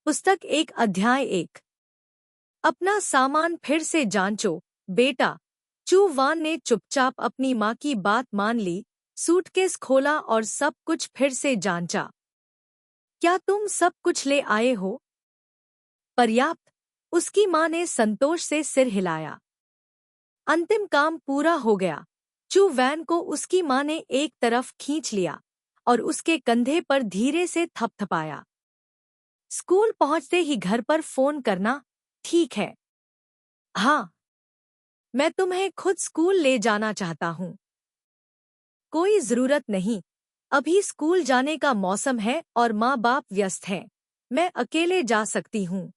पुस्तक 1 अध्याय 1। अपना सामान फिर से जांचो, बेटा। चू वान ने चुपचाप अपनी माँ की बात मान ली, सूटकेस खोला और सब कुछ फिर से जांचा। क्या तुम सब कुछ ले आए हो? पर्याप्त, उसकी माँ ने संतोष से सिर हिलाया। अंतिम काम पूरा हो गया। चू वैन को उसकी माँ ने एक तरफ खींच लिया और उसके कंधे पर धीरे से थपथपाया। स्कूल पहुंचते ही घर पर फोन करना, ठीक है? हाँ, मैं तुम्हें खुद स्कूल ले जाना चाहता हूँ। कोई जरूरत नहीं, अभी स्कूल जाने का मौसम है और माँ बाप व्यस्त हैं। मैं अकेले जा सकती हूँ।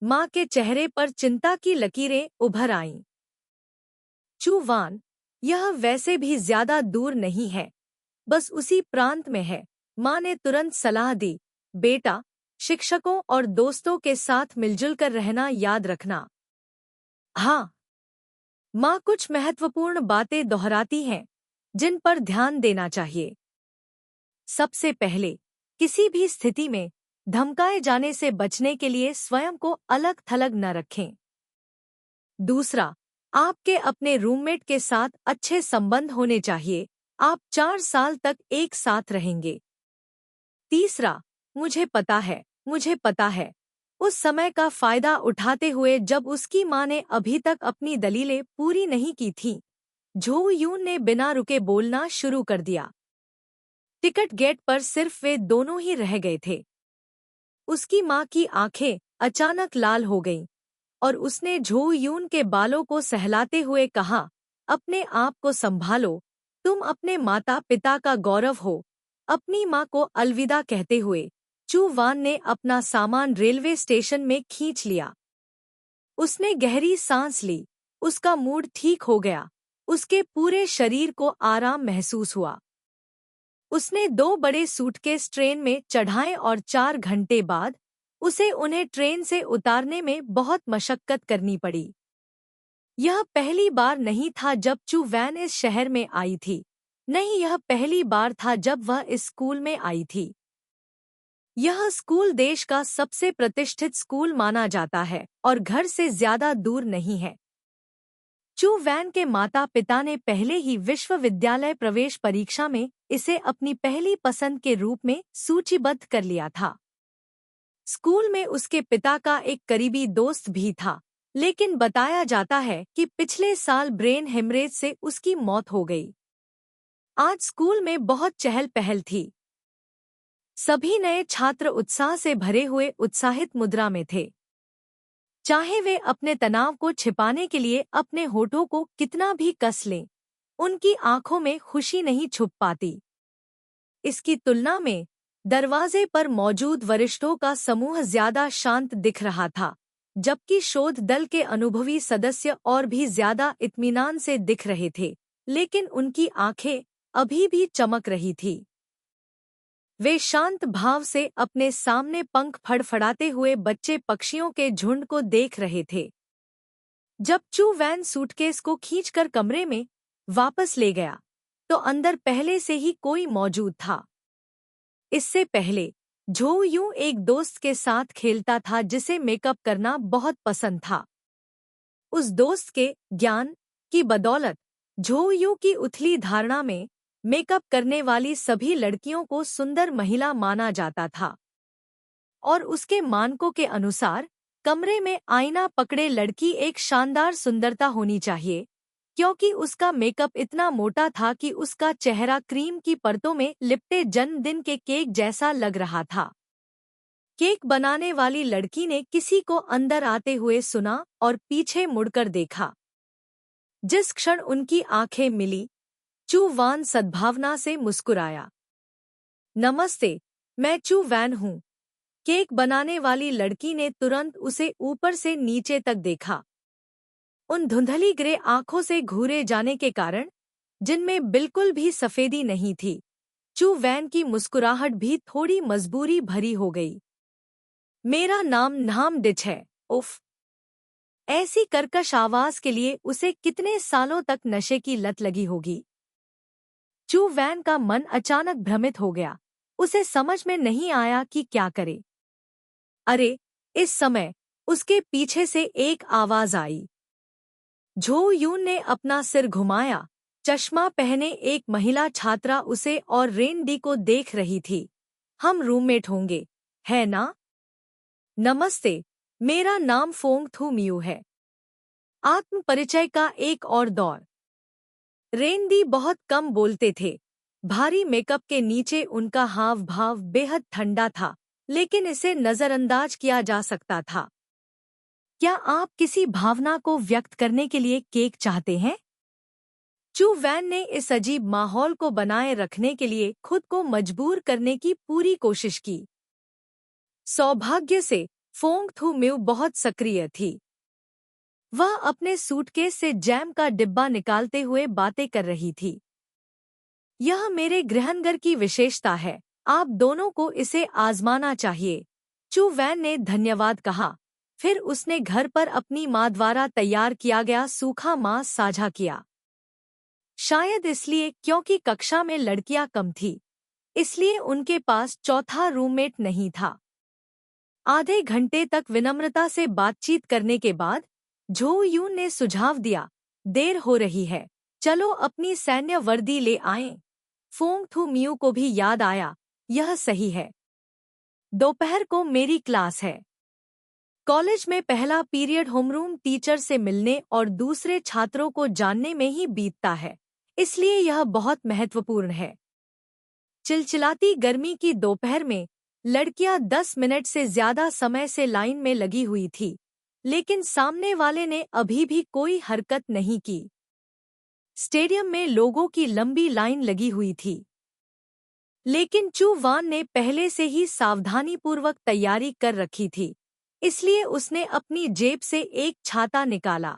माँ के चेहरे पर चिंता की लकीरें उभर आईं। चू वान, यह वैसे भी ज्यादा दूर नहीं है, बस उसी प्रांत में है। माँ ने तुरंत सलाह दी, बेटा, शिक्षकों और दोस्तों के साथ मिलजुल कर रहना याद रखना। हाँ, माँ कुछ महत्वपूर्ण बातें दोहराती हैं जिन पर ध्यान देना चाहिए। सबसे पहले, किसी भी स्थिति में धमकाए जाने से बचने के लिए स्वयं को अलग थलग न रखें। दूसरा, आपके अपने रूममेट के साथ अच्छे संबंध होने चाहिए। आप 4 साल तक एक साथ रहेंगे। तीसरा, मुझे पता है, उस समय का फायदा उठाते हुए जब उसकी माँ ने अभी तक अपनी दलीलें पूरी नहीं की थीं, झो यून ने बिना रुके बोलना शुरू कर दिया। टिकट गेट पर सिर्फ वे दोनों ही रह गए थे। उसकी माँ की आंखें अचानक लाल हो गईं और उसने झो यून के बालों को सहलाते हुए कहा, अपने आप को संभालो, तुम अपने माता पिता का गौरव हो। अपनी माँ को अलविदा कहते हुए चू वान ने अपना सामान रेलवे स्टेशन में खींच लिया। उसने गहरी सांस ली, उसका मूड ठीक हो गया, उसके पूरे शरीर को आराम महसूस हुआ। उसने 2 बड़े सूटकेस ट्रेन में चढ़ाए और 4 घंटे बाद उसे उन्हें ट्रेन से उतारने में बहुत मशक्कत करनी पड़ी। यह पहली बार नहीं था जब चू वैन इस शहर में आई थी। नहीं, यह पहली बार था जब वह इस स्कूल में आई थी। यह स्कूल देश का सबसे प्रतिष्ठित स्कूल माना जाता है और घर से ज्यादा दूर नहीं है। चू वैन के माता पिता ने पहले ही विश्वविद्यालय प्रवेश परीक्षा में इसे अपनी पहली पसंद के रूप में सूचीबद्ध कर लिया था। स्कूल में उसके पिता का एक करीबी दोस्त भी था, लेकिन बताया जाता है कि पिछले साल ब्रेन हेमरेज से उसकी मौत हो गई। आज स्कूल में बहुत चहल पहल थी। सभी नए छात्र उत्साह से भरे हुए उत्साहित मुद्रा में थे। चाहे वे अपने तनाव को छिपाने के लिए अपने होठों को कितना भी कस लें, उनकी आंखों में खुशी नहीं छुप पाती। इसकी तुलना में दरवाजे पर मौजूद वरिष्ठों का समूह ज्यादा शांत दिख रहा था, जबकि शोध दल के अनुभवी सदस्य और भी ज्यादा इत्मीनान से दिख रहे थे, लेकिन उनकी आंखें अभी भी चमक रही थी। वे शांत भाव से अपने सामने पंख फड़फड़ाते हुए बच्चे पक्षियों के झुंड को देख रहे थे। जब चू वैन सूटकेस को खींचकर कमरे में वापस ले गया, तो अंदर पहले से ही कोई मौजूद था। इससे पहले झो यूं एक दोस्त के साथ खेलता था जिसे मेकअप करना बहुत पसंद था। उस दोस्त के ज्ञान की बदौलत झो यूं की उथली धारणा में मेकअप करने वाली सभी लड़कियों को सुंदर महिला माना जाता था, और उसके मानकों के अनुसार कमरे में आईना पकड़े लड़की एक शानदार सुंदरता होनी चाहिए, क्योंकि उसका मेकअप इतना मोटा था कि उसका चेहरा क्रीम की परतों में लिपटे जन्मदिन के केक जैसा लग रहा था। केक बनाने वाली लड़की ने किसी को अंदर आते हुए सुना और पीछे मुड़कर देखा। जिस क्षण उनकी आंखें मिली, चू वान सद्भावना से मुस्कुराया। नमस्ते, मैं चू वैन हूँ। केक बनाने वाली लड़की ने तुरंत उसे ऊपर से नीचे तक देखा। उन धुंधली ग्रे आंखों से घूरे जाने के कारण, जिनमें बिल्कुल भी सफेदी नहीं थी, चू वैन की मुस्कुराहट भी थोड़ी मजबूरी भरी हो गई। मेरा नाम नाम डिच है। उफ! ऐसी कर्कश आवाज के लिए उसे कितने सालों तक नशे की लत लगी होगी। चू वैन का मन अचानक भ्रमित हो गया। उसे समझ में नहीं आया कि क्या करे। अरे, इस समय उसके पीछे से एक आवाज आई। झो यून ने अपना सिर घुमाया। चश्मा पहने एक महिला छात्रा उसे और रेनडी को देख रही थी। हम रूममेट होंगे, है ना? नमस्ते, मेरा नाम फोंग थू मियू है। आत्म परिचय का एक और दौर। रेनडी बहुत कम बोलते थे। भारी मेकअप के नीचे उनका हाव भाव बेहद ठंडा था, लेकिन इसे नजरअंदाज किया जा सकता था। क्या आप किसी भावना को व्यक्त करने के लिए केक चाहते हैं? चू वैन ने इस अजीब माहौल को बनाए रखने के लिए खुद को मजबूर करने की पूरी कोशिश की। सौभाग्य से फोंग थू म्यू बहुत सक्रिय थी। वह अपने सूटकेस से जैम का डिब्बा निकालते हुए बातें कर रही थी। यह मेरे गृहनगर की विशेषता है, आप दोनों को इसे आजमाना चाहिए। चू वैन ने धन्यवाद कहा। फिर उसने घर पर अपनी माँ द्वारा तैयार किया गया सूखा मांस साझा किया। शायद इसलिए क्योंकि कक्षा में लड़कियां कम थी, इसलिए उनके पास चौथा रूममेट नहीं था। आधे घंटे तक विनम्रता से बातचीत करने के बाद झो यून ने सुझाव दिया, देर हो रही है, चलो अपनी सैन्य वर्दी ले आएं। फोंग थू मियू को भी याद आया, यह सही है। दोपहर को मेरी क्लास है। कॉलेज में पहला पीरियड होमरूम टीचर से मिलने और दूसरे छात्रों को जानने में ही बीतता है, इसलिए यह बहुत महत्वपूर्ण है। चिलचिलाती गर्मी की दोपहर में लड़कियां 10 मिनट से ज्यादा समय से लाइन में लगी हुई थी, लेकिन सामने वाले ने अभी भी कोई हरकत नहीं की। स्टेडियम में लोगों की लंबी लाइन लगी हुई थी, लेकिन चू वान ने पहले से ही सावधानीपूर्वक तैयारी कर रखी थी, इसलिए उसने अपनी जेब से एक छाता निकाला।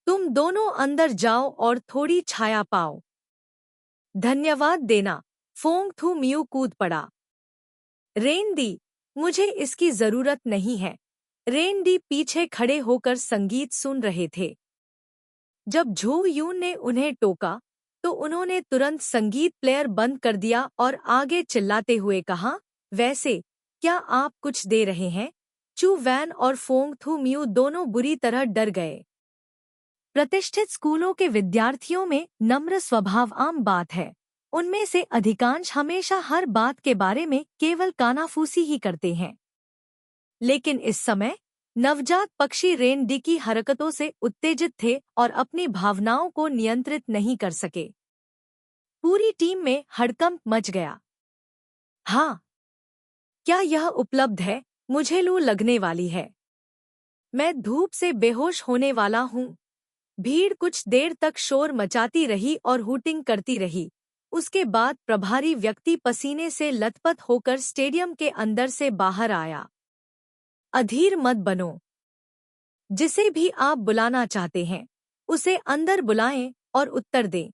तुम दोनों अंदर जाओ और थोड़ी छाया पाओ। धन्यवाद देना। फोंग थू मियू कूद पड़ा। रेनडी, मुझे इसकी जरूरत नहीं है। रेनडी पीछे खड़े होकर संगीत सुन रहे थे। जब झो यून ने उन्हें टोका, तो उन्होंने तुरंत संगीत प्लेयर बंद कर दिया और आगे चिल्लाते हुए कहा, वैसे क्या आप कुछ दे रहे हैं? चू वैन और फोंग थू मियू दोनों बुरी तरह डर गए। प्रतिष्ठित स्कूलों के विद्यार्थियों में नम्र स्वभाव आम बात है। उनमें से अधिकांश हमेशा हर बात के बारे में केवल कानाफूसी ही करते हैं। लेकिन इस समय नवजात पक्षी रेनडी की हरकतों से उत्तेजित थे और अपनी भावनाओं को नियंत्रित नहीं कर सके। पूरी टीम में हड़कंप मच गया। हाँ, क्या यह उपलब्ध है? मुझे लू लगने वाली है। मैं धूप से बेहोश होने वाला हूँ। भीड़ कुछ देर तक शोर मचाती रही और हूटिंग करती रही। उसके बाद प्रभारी व्यक्ति पसीने से लथपथ होकर स्टेडियम के अंदर से बाहर आया। अधीर मत बनो। जिसे भी आप बुलाना चाहते हैं, उसे अंदर बुलाएं और उत्तर दें।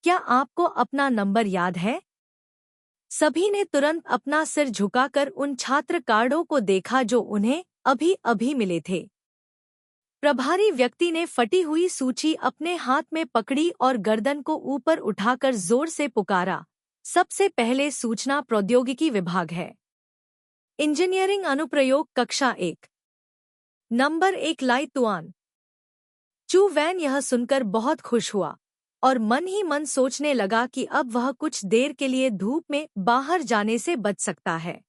क्या आपको अपना नंबर याद है? सभी ने तुरंत अपना सिर झुकाकर उन छात्र कार्डों को देखा जो उन्हें अभी अभी मिले थे। प्रभारी व्यक्ति ने फटी हुई सूची अपने हाथ में पकड़ी और गर्दन को ऊपर उठाकर जोर से पुकारा, सबसे पहले सूचना प्रौद्योगिकी विभाग है। इंजीनियरिंग अनुप्रयोग कक्षा 1, नंबर 1 लाई तुआन। चू वैन यह सुनकर बहुत खुश हुआ और मन ही मन सोचने लगा कि अब वह कुछ देर के लिए धूप में बाहर जाने से बच सकता है।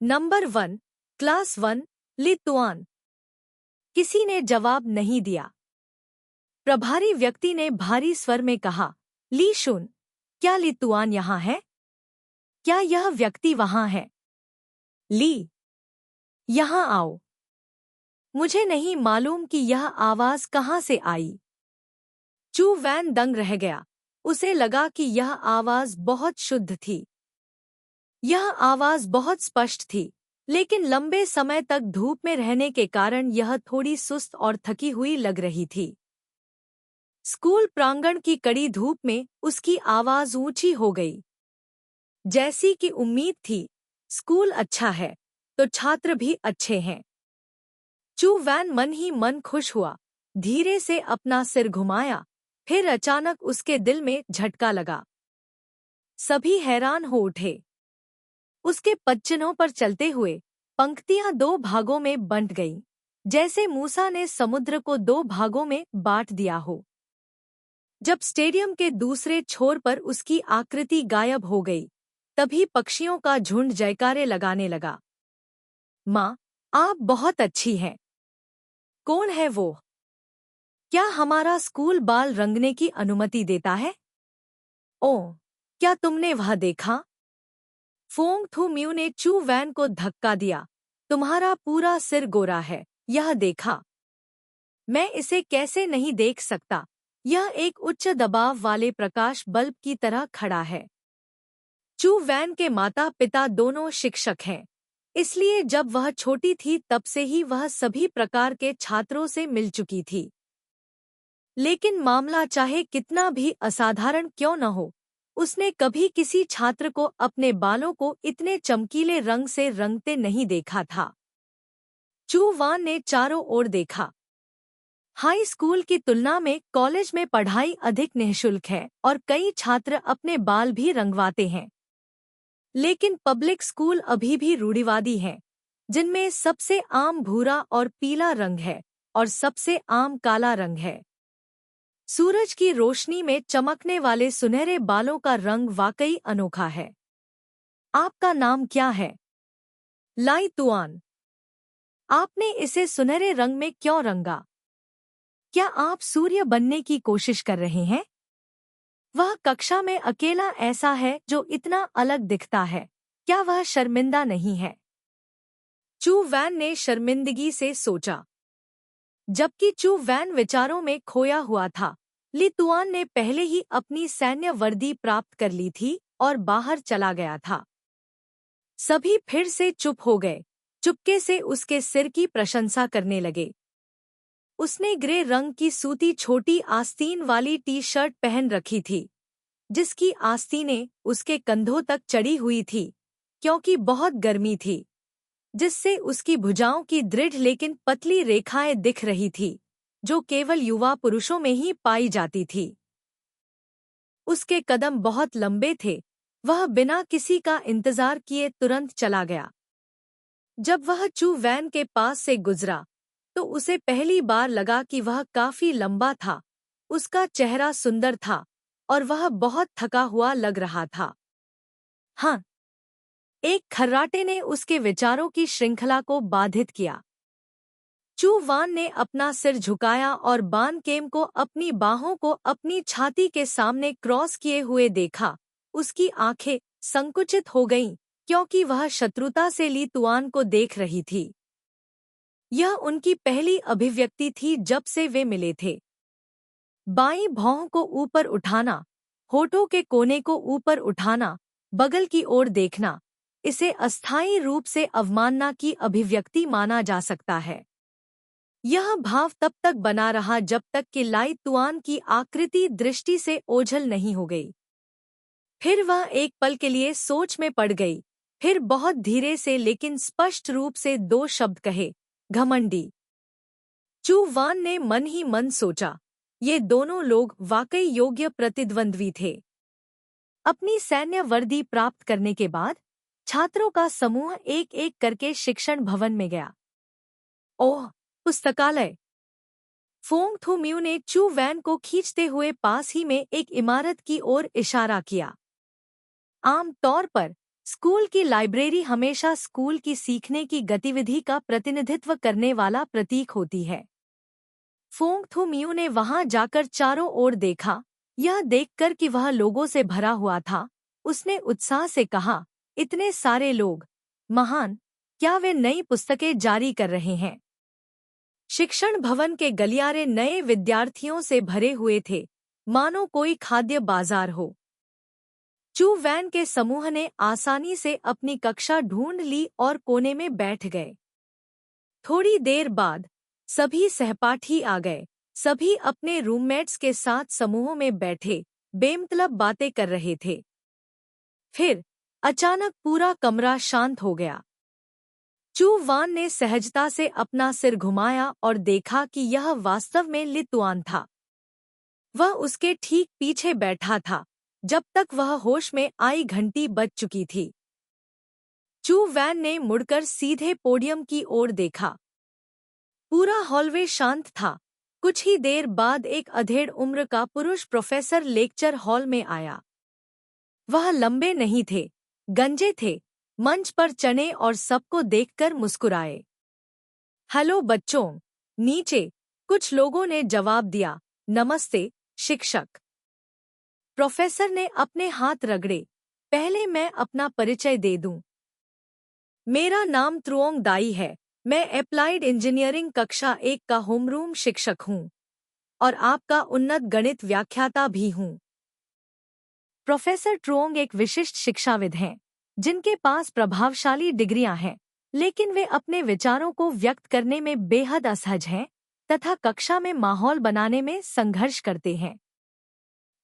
नंबर 1, क्लास 1, ली तुआन। किसी ने जवाब नहीं दिया। प्रभारी व्यक्ति ने भारी स्वर में कहा, ली शुन, क्या ली तुआन यहाँ है? क्या यह व्यक्ति वहाँ है? ली, यहाँ आओ। मुझे नहीं मालूम कि यह आवाज कहाँ से आई। चू वैन दंग रह गया। उसे लगा कि यह आवाज बहुत शुद्ध थी। यह आवाज बहुत स्पष्ट थी, लेकिन लंबे समय तक धूप में रहने के कारण यह थोड़ी सुस्त और थकी हुई लग रही थी। स्कूल प्रांगण की कड़ी धूप में उसकी आवाज ऊंची हो गई। जैसी कि उम्मीद थी, स्कूल अच्छा है, तो छात्र भी अच्छे हैं। चू वैन मन ही मन खुश हुआ, धीरे से अपना सिर घुमाया, फिर अचानक उसके दिल में झटका लगा। सभी हैरान हो उठे। उसके पदचिन्हों पर चलते हुए पंक्तियां 2 भागों में बंट गईं, जैसे मूसा ने समुद्र को 2 भागों में बांट दिया हो। जब स्टेडियम के दूसरे छोर पर उसकी आकृति गायब हो गई, तभी पक्षियों का झुंड जयकारे लगाने लगा। माँ, आप बहुत अच्छी हैं। कौन है वो? क्या हमारा स्कूल बाल रंगने की अनुमति देता है? ओह, क्या तुमने वह देखा? फोंग थू म्यू ने चू वैन को धक्का दिया। तुम्हारा पूरा सिर गोरा है, यह देखा। मैं इसे कैसे नहीं देख सकता? यह एक उच्च दबाव वाले प्रकाश बल्ब की तरह खड़ा है। चू वैन के माता पिता दोनों शिक्षक हैं, इसलिए जब वह छोटी थी तब से ही वह सभी प्रकार के छात्रों से मिल चुकी थी। लेकिन मामला चाहे कितना भी असाधारण क्यों न हो, उसने कभी किसी छात्र को अपने बालों को इतने चमकीले रंग से रंगते नहीं देखा था। चू वान ने चारों ओर देखा। हाई स्कूल की तुलना में कॉलेज में पढ़ाई अधिक निःशुल्क है और कई छात्र अपने बाल भी रंगवाते हैं। लेकिन पब्लिक स्कूल अभी भी रूढ़िवादी हैं, जिनमें सबसे आम भूरा और पीला रंग है और सबसे आम काला रंग है। सूरज की रोशनी में चमकने वाले सुनहरे बालों का रंग वाकई अनोखा है। आपका नाम क्या है? लाई तुआन। आपने इसे सुनहरे रंग में क्यों रंगा? क्या आप सूर्य बनने की कोशिश कर रहे हैं? वह कक्षा में अकेला ऐसा है जो इतना अलग दिखता है। क्या वह शर्मिंदा नहीं है? चू वैन ने शर्मिंदगी से सोचा। जबकि चू वैन विचारों में खोया हुआ था, ली तुआन ने पहले ही अपनी सैन्य वर्दी प्राप्त कर ली थी और बाहर चला गया था। सभी फिर से चुप हो गए, चुपके से उसके सिर की प्रशंसा करने लगे। उसने ग्रे रंग की सूती छोटी आस्तीन वाली टी-शर्ट पहन रखी थी, जिसकी आस्तीनें उसके कंधों तक चढ़ी हुई थी, क्योंकि बहुत गर्मी थी, जिससे उसकी भुजाओं की दृढ़ लेकिन पतली रेखाएं दिख रही थी, जो केवल युवा पुरुषों में ही पाई जाती थी। उसके कदम बहुत लंबे थे। वह बिना किसी का इंतजार किए तुरंत चला गया। जब वह चू वैन के पास से गुजरा, तो उसे पहली बार लगा कि वह काफी लंबा था, उसका चेहरा सुंदर था और वह बहुत थका हुआ लग रहा था। हाँ, एक खर्राटे ने उसके विचारों की श्रृंखला को बाधित किया। चू वान ने अपना सिर झुकाया और बान केम को अपनी बाहों को अपनी छाती के सामने क्रॉस किए हुए देखा। उसकी आंखें संकुचित हो गईं, क्योंकि वह शत्रुता से ली तुआन को देख रही थी। यह उनकी पहली अभिव्यक्ति थी जब से वे मिले थे। बाईं भौं को ऊपर उठाना, होठों के कोने को ऊपर उठाना, बगल की ओर देखना, इसे अस्थायी रूप से अवमानना की अभिव्यक्ति माना जा सकता है। यह भाव तब तक बना रहा जब तक कि लाई तुआन की आकृति दृष्टि से ओझल नहीं हो गई। फिर वह एक पल के लिए सोच में पड़ गई, फिर बहुत धीरे से लेकिन स्पष्ट रूप से 2 शब्द कहे, घमंडी। चू वान ने मन ही मन सोचा, ये दोनों लोग वाकई योग्य प्रतिद्वंद्वी थे। अपनी सैन्य वर्दी प्राप्त करने के बाद छात्रों का समूह एक एक करके शिक्षण भवन में गया। ओह, पुस्तकालय! फोंग थू म्यू ने चू वैन को खींचते हुए पास ही में एक इमारत की ओर इशारा किया। आम तौर पर स्कूल की लाइब्रेरी हमेशा स्कूल की सीखने की गतिविधि का प्रतिनिधित्व करने वाला प्रतीक होती है। फोंग थू म्यू ने वहां जाकर चारों ओर देखा। यह देखकर कि वह लोगों से भरा हुआ था, उसने उत्साह से कहा, इतने सारे लोग! महान! क्या वे नई पुस्तकें जारी कर रहे हैं? शिक्षण भवन के गलियारे नए विद्यार्थियों से भरे हुए थे, मानो कोई खाद्य बाजार हो। चू वैन के समूह ने आसानी से अपनी कक्षा ढूंढ ली और कोने में बैठ गए। थोड़ी देर बाद सभी सहपाठी आ गए। सभी अपने रूममेट्स के साथ समूहों में बैठे बेमतलब बातें कर रहे थे। फिर अचानक पूरा कमरा शांत हो गया। चू वान ने सहजता से अपना सिर घुमाया और देखा कि यह वास्तव में ली तुआन था। वह उसके ठीक पीछे बैठा था, जब तक वह होश में आई घंटी बज चुकी थी। चू वैन ने मुड़कर सीधे पोडियम की ओर देखा। पूरा हॉलवे शांत था। कुछ ही देर बाद एक अधेड़ उम्र का पुरुष प्रोफेसर लेक्चर हॉल में आया। वह लंबे नहीं थे, गंजे थे, मंच पर चढ़े और सबको देखकर मुस्कुराए। हेलो बच्चों, नीचे, कुछ लोगों ने जवाब दिया। नमस्ते, शिक्षक। प्रोफेसर ने अपने हाथ रगड़े। पहले मैं अपना परिचय दे दूं। मेरा नाम त्रुओंग दाई है। मैं एप्लाइड इंजीनियरिंग कक्षा 1 का होमरूम शिक्षक हूँ और आपका उन्नत गणित व्याख्याता भी हूँ। प्रोफेसर ट्रुओंग एक विशिष्ट शिक्षाविद हैं, जिनके पास प्रभावशाली डिग्रियां हैं, लेकिन वे अपने विचारों को व्यक्त करने में बेहद असहज हैं तथा कक्षा में माहौल बनाने में संघर्ष करते हैं।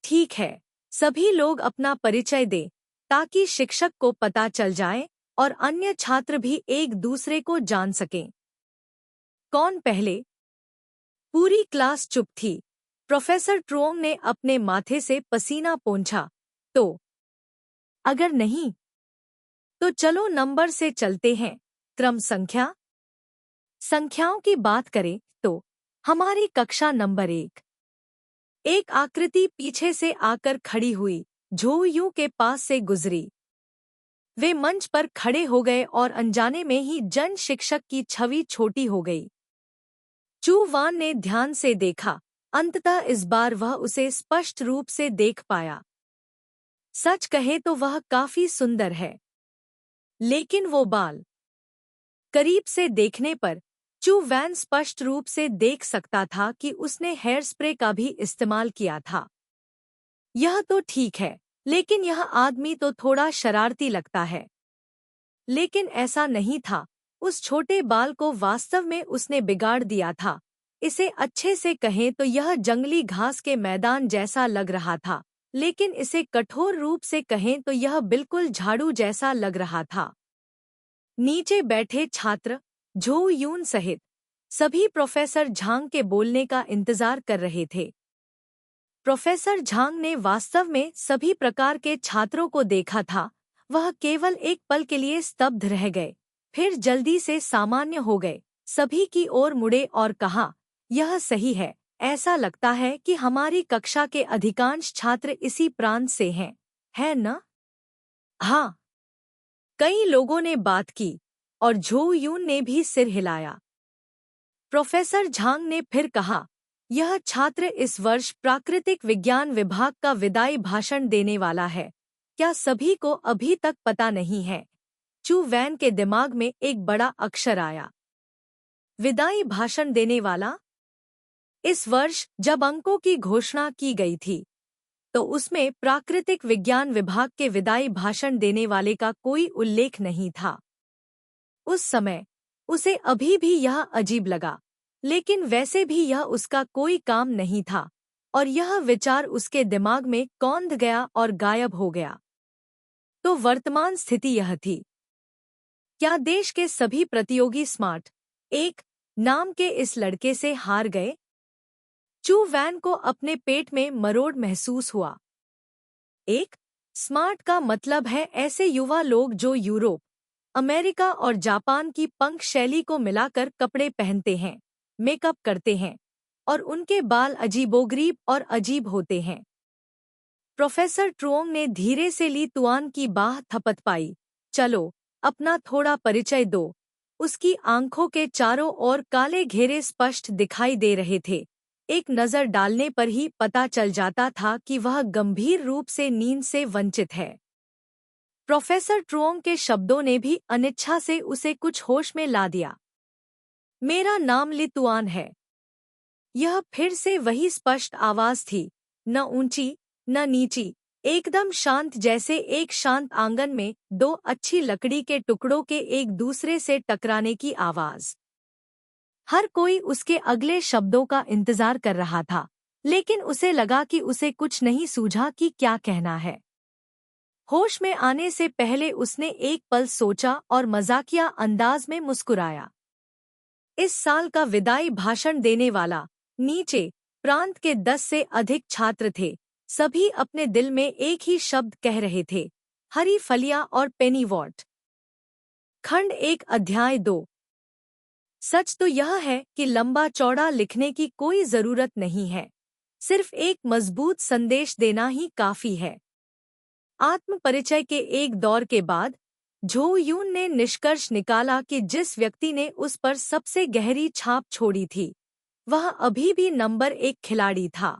ठीक है, सभी लोग अपना परिचय दें ताकि शिक्षक को पता चल जाए और अन्य छात्र भी एक दूसरे को जान सकें। कौन पहले? पूरी क्लास चुप थी। प्रोफेसर ट्रुओंग ने अपने माथे से पसीना पोंछा। तो अगर नहीं, तो चलो नंबर से चलते हैं। क्रम संख्याओं की बात करें तो हमारी कक्षा नंबर 1। एक आकृति पीछे से आकर खड़ी हुई, झोऊ यू के पास से गुजरी। वे मंच पर खड़े हो गए और अनजाने में ही जन शिक्षक की छवि छोटी हो गई। चू वान ने ध्यान से देखा। अंततः इस बार वह उसे स्पष्ट रूप से देख पाया। सच कहे तो वह काफी सुंदर है, लेकिन वो बाल। करीब से देखने पर चू वैन स्पष्ट रूप से देख सकता था कि उसने हेयर स्प्रे का भी इस्तेमाल किया था। यह तो ठीक है, लेकिन यह आदमी तो थोड़ा शरारती लगता है। लेकिन ऐसा नहीं था। उस छोटे बाल को वास्तव में उसने बिगाड़ दिया था। इसे अच्छे से कहें तो यह जंगली घास के मैदान जैसा लग रहा था, लेकिन इसे कठोर रूप से कहें तो यह बिल्कुल झाड़ू जैसा लग रहा था। नीचे बैठे छात्र, झोऊ यून सहित, सभी प्रोफेसर झांग के बोलने का इंतजार कर रहे थे। प्रोफेसर झांग ने वास्तव में सभी प्रकार के छात्रों को देखा था। वह केवल एक पल के लिए स्तब्ध रह गए, फिर जल्दी से सामान्य हो गए, सभी की ओर मुड़े और कहा, यह सही है। ऐसा लगता है कि हमारी कक्षा के अधिकांश छात्र इसी प्रांत से हैं, है न? हाँ, कई लोगों ने बात की और झोऊ यून ने भी सिर हिलाया। प्रोफेसर झांग ने फिर कहा, यह छात्र इस वर्ष प्राकृतिक विज्ञान विभाग का विदाई भाषण देने वाला है। क्या सभी को अभी तक पता नहीं है? चू वैन के दिमाग में एक बड़ा अक्षर आया। विदाई भाषण देने वाला? इस वर्ष जब अंकों की घोषणा की गई थी, तो उसमें प्राकृतिक विज्ञान विभाग के विदाई भाषण देने वाले का कोई उल्लेख नहीं था। उस समय उसे अभी भी यह अजीब लगा, लेकिन वैसे भी यह उसका कोई काम नहीं था और यह विचार उसके दिमाग में कौंध गया और गायब हो गया। तो वर्तमान स्थिति यह थी। क्या देश के सभी प्रतियोगी स्मार्ट एक नाम के इस लड़के से हार गए? चू वैन को अपने पेट में मरोड़ महसूस हुआ। एक स्मार्ट का मतलब है ऐसे युवा लोग जो यूरोप, अमेरिका और जापान की पंख शैली को मिलाकर कपड़े पहनते हैं, मेकअप करते हैं और उनके बाल अजीबोगरीब और अजीब होते हैं। प्रोफेसर ट्रुओंग ने धीरे से ली तुआन की बाह थपथपाई। चलो, अपना थोड़ा परिचय दो। उसकी आंखों के चारों ओर काले घेरे स्पष्ट दिखाई दे रहे थे। एक नज़र डालने पर ही पता चल जाता था कि वह गंभीर रूप से नींद से वंचित है। प्रोफेसर ट्रुओंग के शब्दों ने भी अनिच्छा से उसे कुछ होश में ला दिया। मेरा नाम लितुआन है। यह फिर से वही स्पष्ट आवाज थी, न ऊंची न नीची, एकदम शांत, जैसे एक शांत आंगन में दो अच्छी लकड़ी के टुकड़ों के एक दूसरे से टकराने की आवाज। हर कोई उसके अगले शब्दों का इंतजार कर रहा था, लेकिन उसे लगा कि उसे कुछ नहीं सूझा कि क्या कहना है। होश में आने से पहले उसने एक पल सोचा और मजाकिया अंदाज में मुस्कुराया। इस साल का विदाई भाषण देने वाला, नीचे प्रांत के 10 से अधिक छात्र थे। सभी अपने दिल में एक ही शब्द कह रहे थे, हरी फलिया और पेनी वॉट। खंड 1 अध्याय 2। सच तो यह है कि लंबा चौड़ा लिखने की कोई जरूरत नहीं है, सिर्फ एक मजबूत संदेश देना ही काफी है। आत्म परिचय के एक दौर के बाद झो यून ने निष्कर्ष निकाला कि जिस व्यक्ति ने उस पर सबसे गहरी छाप छोड़ी थी, वह अभी भी नंबर 1 खिलाड़ी था।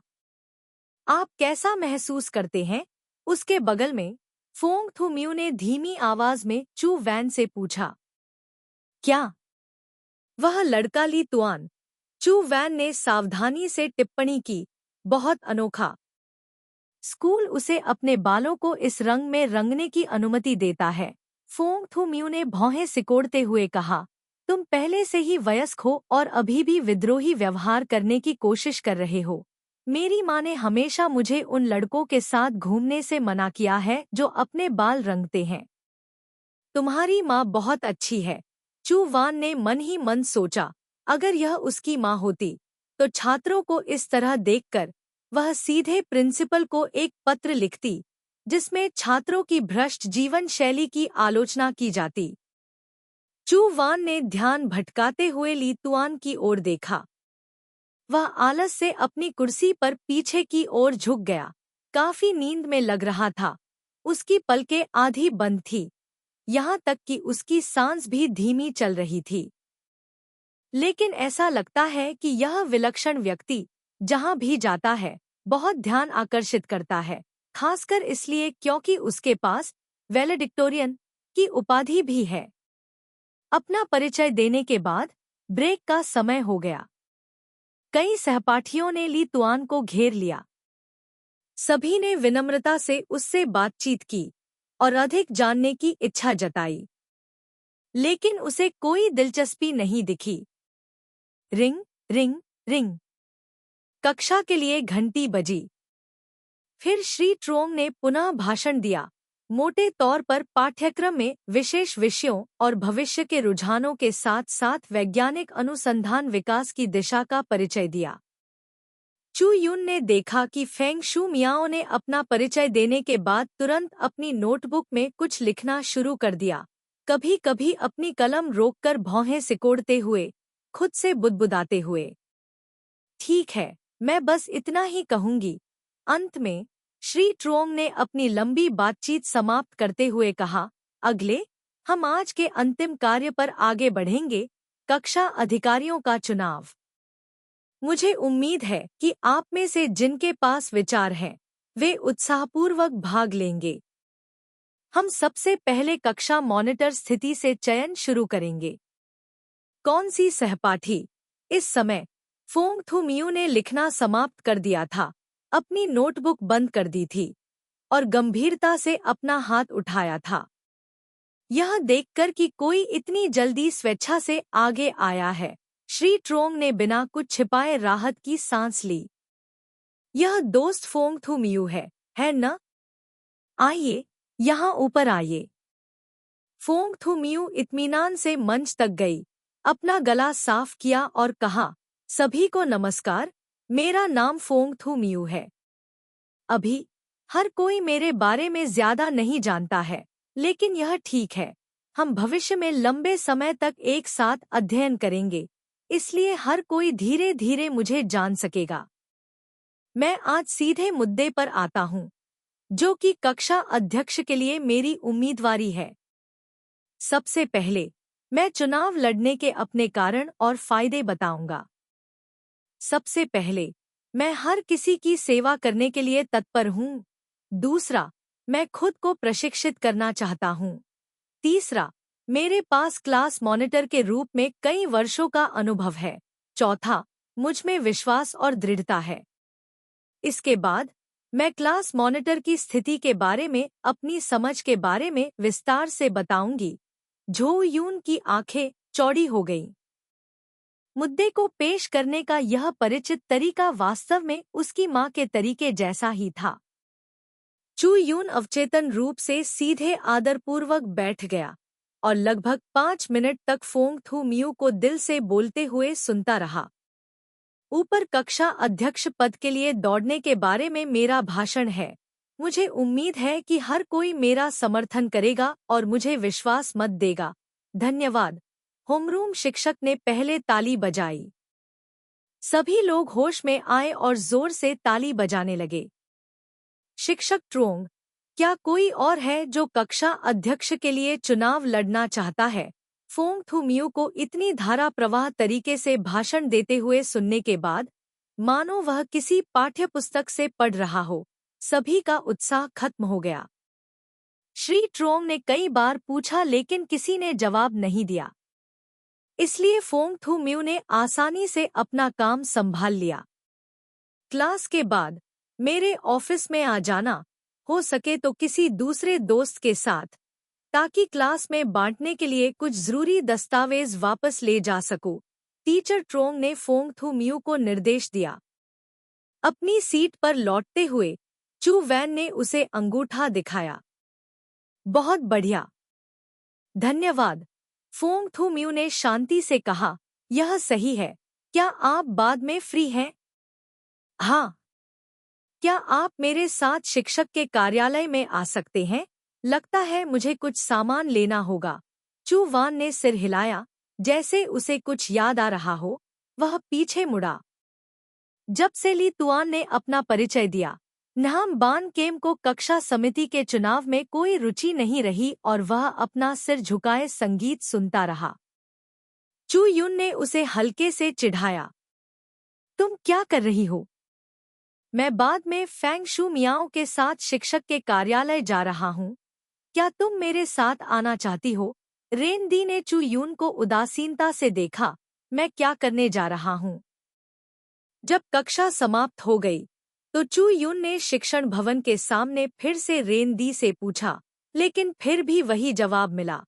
आप कैसा महसूस करते हैं? उसके बगल में फोंग थू म्यू ने धीमी आवाज में चू वैन से पूछा। क्या? वह लड़का ली तुआन, चू वैन ने सावधानी से टिप्पणी की, बहुत अनोखा। स्कूल उसे अपने बालों को इस रंग में रंगने की अनुमति देता है। फोंग थू म्यू ने भौहें सिकोड़ते हुए कहा, तुम पहले से ही वयस्क हो और अभी भी विद्रोही व्यवहार करने की कोशिश कर रहे हो। मेरी माँ ने हमेशा मुझे उन लड़कों के साथ घूमने से मना किया है जो अपने बाल रंगते हैं। तुम्हारी माँ बहुत अच्छी है, चू वान ने मन ही मन सोचा। अगर यह उसकी माँ होती तो छात्रों को इस तरह देखकर वह सीधे प्रिंसिपल को एक पत्र लिखती जिसमें छात्रों की भ्रष्ट जीवन शैली की आलोचना की जाती। चू वान ने ध्यान भटकाते हुए ली तुआन की ओर देखा। वह आलस से अपनी कुर्सी पर पीछे की ओर झुक गया, काफी नींद में लग रहा था। उसकी पलकें आधी बंद थी, यहाँ तक कि उसकी सांस भी धीमी चल रही थी। लेकिन ऐसा लगता है कि यह विलक्षण व्यक्ति जहाँ भी जाता है बहुत ध्यान आकर्षित करता है, खासकर इसलिए क्योंकि उसके पास वैलेडिक्टोरियन की उपाधि भी है। अपना परिचय देने के बाद ब्रेक का समय हो गया। कई सहपाठियों ने ली तुआन को घेर लिया। सभी ने विनम्रता से उससे बातचीत की और अधिक जानने की इच्छा जताई, लेकिन उसे कोई दिलचस्पी नहीं दिखी। रिंग रिंग रिंग, कक्षा के लिए घंटी बजी। फिर श्री ट्रोंग ने पुनः भाषण दिया, मोटे तौर पर पाठ्यक्रम में विशेष विषयों और भविष्य के रुझानों के साथ साथ वैज्ञानिक अनुसंधान विकास की दिशा का परिचय दिया। चू यून ने देखा कि फेंग शू मियाओ ने अपना परिचय देने के बाद तुरंत अपनी नोटबुक में कुछ लिखना शुरू कर दिया, कभी-कभी अपनी कलम रोककर भौहें सिकोड़ते हुए, खुद से बुदबुदाते हुए। ठीक है, मैं बस इतना ही कहूंगी। अंत में श्री ट्रोंग ने अपनी लंबी बातचीत समाप्त करते हुए कहा, अगले हम आज के अंतिम कार्य पर आगे बढ़ेंगे, कक्षा अधिकारियों का चुनाव। मुझे उम्मीद है कि आप में से जिनके पास विचार हैं, वे उत्साहपूर्वक भाग लेंगे। हम सबसे पहले कक्षा मॉनिटर स्थिति से चयन शुरू करेंगे। कौन सी सहपाठी? इस समय फोंग थू म्यू ने लिखना समाप्त कर दिया था, अपनी नोटबुक बंद कर दी थी और गंभीरता से अपना हाथ उठाया था। यह देखकर कि कोई इतनी जल्दी स्वेच्छा से आगे आया है, श्री ट्रोंग ने बिना कुछ छिपाए राहत की सांस ली। यह दोस्त फोंग थू म्यू है न? आइए, यहाँ ऊपर आइए। फोंग थू म्यू इत्मीनान से मंच तक गई, अपना गला साफ किया और कहा, सभी को नमस्कार, मेरा नाम फोंग थू म्यू है। अभी हर कोई मेरे बारे में ज्यादा नहीं जानता है, लेकिन यह ठीक है। हम भविष्य में लंबे समय तक एक साथ अध्ययन करेंगे, इसलिए हर कोई धीरे धीरे मुझे जान सकेगा। मैं आज सीधे मुद्दे पर आता हूँ, जो कि कक्षा अध्यक्ष के लिए मेरी उम्मीदवारी है। सबसे पहले मैं चुनाव लड़ने के अपने कारण और फायदे बताऊंगा। सबसे पहले, मैं हर किसी की सेवा करने के लिए तत्पर हूँ। दूसरा, मैं खुद को प्रशिक्षित करना चाहता हूँ। तीसरा, मेरे पास क्लास मॉनिटर के रूप में कई वर्षों का अनुभव है। चौथा, मुझ में विश्वास और दृढ़ता है। इसके बाद मैं क्लास मॉनिटर की स्थिति के बारे में अपनी समझ के बारे में विस्तार से बताऊंगी। झो यून की आंखें चौड़ी हो गईं। मुद्दे को पेश करने का यह परिचित तरीका वास्तव में उसकी माँ के तरीके जैसा ही था। चू यून अवचेतन रूप से सीधे आदरपूर्वक बैठ गया और लगभग 5 मिनट तक फोंग थू म्यू को दिल से बोलते हुए सुनता रहा। ऊपर कक्षा अध्यक्ष पद के लिए दौड़ने के बारे में मेरा भाषण है। मुझे उम्मीद है कि हर कोई मेरा समर्थन करेगा और मुझे विश्वास मत देगा धन्यवाद। होमरूम शिक्षक ने पहले ताली बजाई। सभी लोग होश में आए और जोर से ताली बजाने लगे। शिक्षक ट्रोंग, क्या कोई और है जो कक्षा अध्यक्ष के लिए चुनाव लड़ना चाहता है? फोंग थू म्यू को इतनी धारा प्रवाह तरीके से भाषण देते हुए सुनने के बाद, मानो वह किसी पाठ्यपुस्तक से पढ़ रहा हो, सभी का उत्साह खत्म हो गया। श्री ट्रोंग ने कई बार पूछा लेकिन किसी ने जवाब नहीं दिया। इसलिए फोंग थू म्यू ने आसानी से अपना काम संभाल लिया। क्लास के बाद मेरे ऑफिस में आ जाना, हो सके तो किसी दूसरे दोस्त के साथ, ताकि क्लास में बांटने के लिए कुछ जरूरी दस्तावेज वापस ले जा सकूं। टीचर ट्रोंग ने फोंग थू म्यू को निर्देश दिया। अपनी सीट पर लौटते हुए चू वैन ने उसे अंगूठा दिखाया। बहुत बढ़िया। धन्यवाद। फोंग थू म्यू ने शांति से कहा, यह सही है। क्या आप बाद में फ्री हैं? हाँ। क्या आप मेरे साथ शिक्षक के कार्यालय में आ सकते हैं? लगता है मुझे कुछ सामान लेना होगा। चू वान ने सिर हिलाया, जैसे उसे कुछ याद आ रहा हो। वह पीछे मुड़ा। जब से ली तुआन ने अपना परिचय दिया, नहाम बान केम को कक्षा समिति के चुनाव में कोई रुचि नहीं रही और वह अपना सिर झुकाए संगीत सुनता रहा। चू यून ने उसे हल्के से चिढ़ाया। तुम क्या कर रही हो? मैं बाद में फैंग शू मियाओ के साथ शिक्षक के कार्यालय जा रहा हूँ। क्या तुम मेरे साथ आना चाहती हो? रेन दी ने चू यून को उदासीनता से देखा। मैं क्या करने जा रहा हूँ? जब कक्षा समाप्त हो गई तो चू यून ने शिक्षण भवन के सामने फिर से रेन दी से पूछा, लेकिन फिर भी वही जवाब मिला।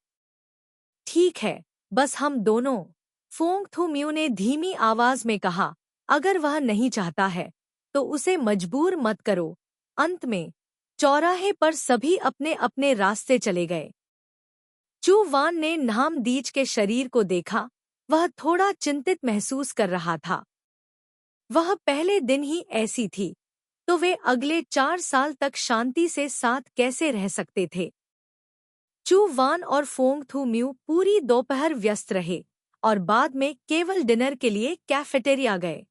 ठीक है, बस हम दोनों। फोंग थू म्यू ने धीमी आवाज में कहा, अगर वह नहीं चाहता है तो उसे मजबूर मत करो। अंत में चौराहे पर सभी अपने अपने रास्ते चले गए। चू वान ने नहाम दीज के शरीर को देखा। वह थोड़ा चिंतित महसूस कर रहा था। वह पहले दिन ही ऐसी थी, तो वे अगले 4 साल तक शांति से साथ कैसे रह सकते थे? चू वान और फोंग थू म्यू पूरी दोपहर व्यस्त रहे और बाद में केवल डिनर के लिए कैफेटेरिया गए।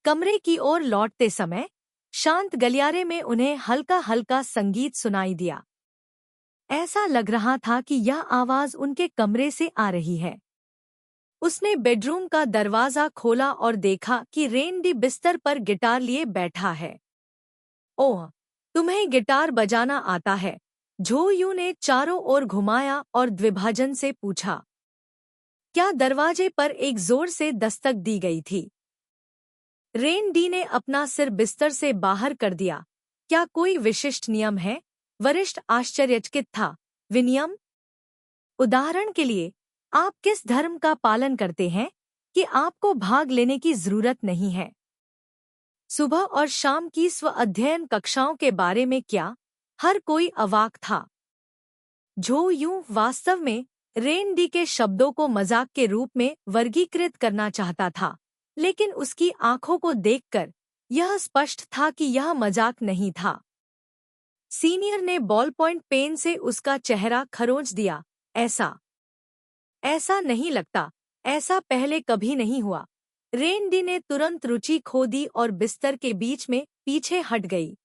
कमरे की ओर लौटते समय शांत गलियारे में उन्हें हल्का हल्का संगीत सुनाई दिया। ऐसा लग रहा था कि यह आवाज उनके कमरे से आ रही है। उसने बेडरूम का दरवाजा खोला और देखा कि रेन डी बिस्तर पर गिटार लिए बैठा है। ओह, तुम्हें गिटार बजाना आता है? झो यू ने चारों ओर घुमाया और द्विभाजन से पूछा। क्या दरवाजे पर एक जोर से दस्तक दी गई थी? रेन डी ने अपना सिर बिस्तर से बाहर कर दिया। क्या कोई विशिष्ट नियम है? वरिष्ठ आश्चर्यचकित था। विनियम? उदाहरण के लिए, आप किस धर्म का पालन करते हैं कि आपको भाग लेने की जरूरत नहीं है? सुबह और शाम की स्व अध्ययन कक्षाओं के बारे में क्या? हर कोई अवाक था। झो यूं वास्तव में रेन डी के शब्दों को मजाक के रूप में वर्गीकृत करना चाहता था, लेकिन उसकी आंखों को देखकर यह स्पष्ट था कि यह मजाक नहीं था। सीनियर ने बॉल पॉइंट पेन से उसका चेहरा खरोंच दिया। ऐसा नहीं लगता। ऐसा पहले कभी नहीं हुआ। रेन डी ने तुरंत रुचि खो दी और बिस्तर के बीच में पीछे हट गई।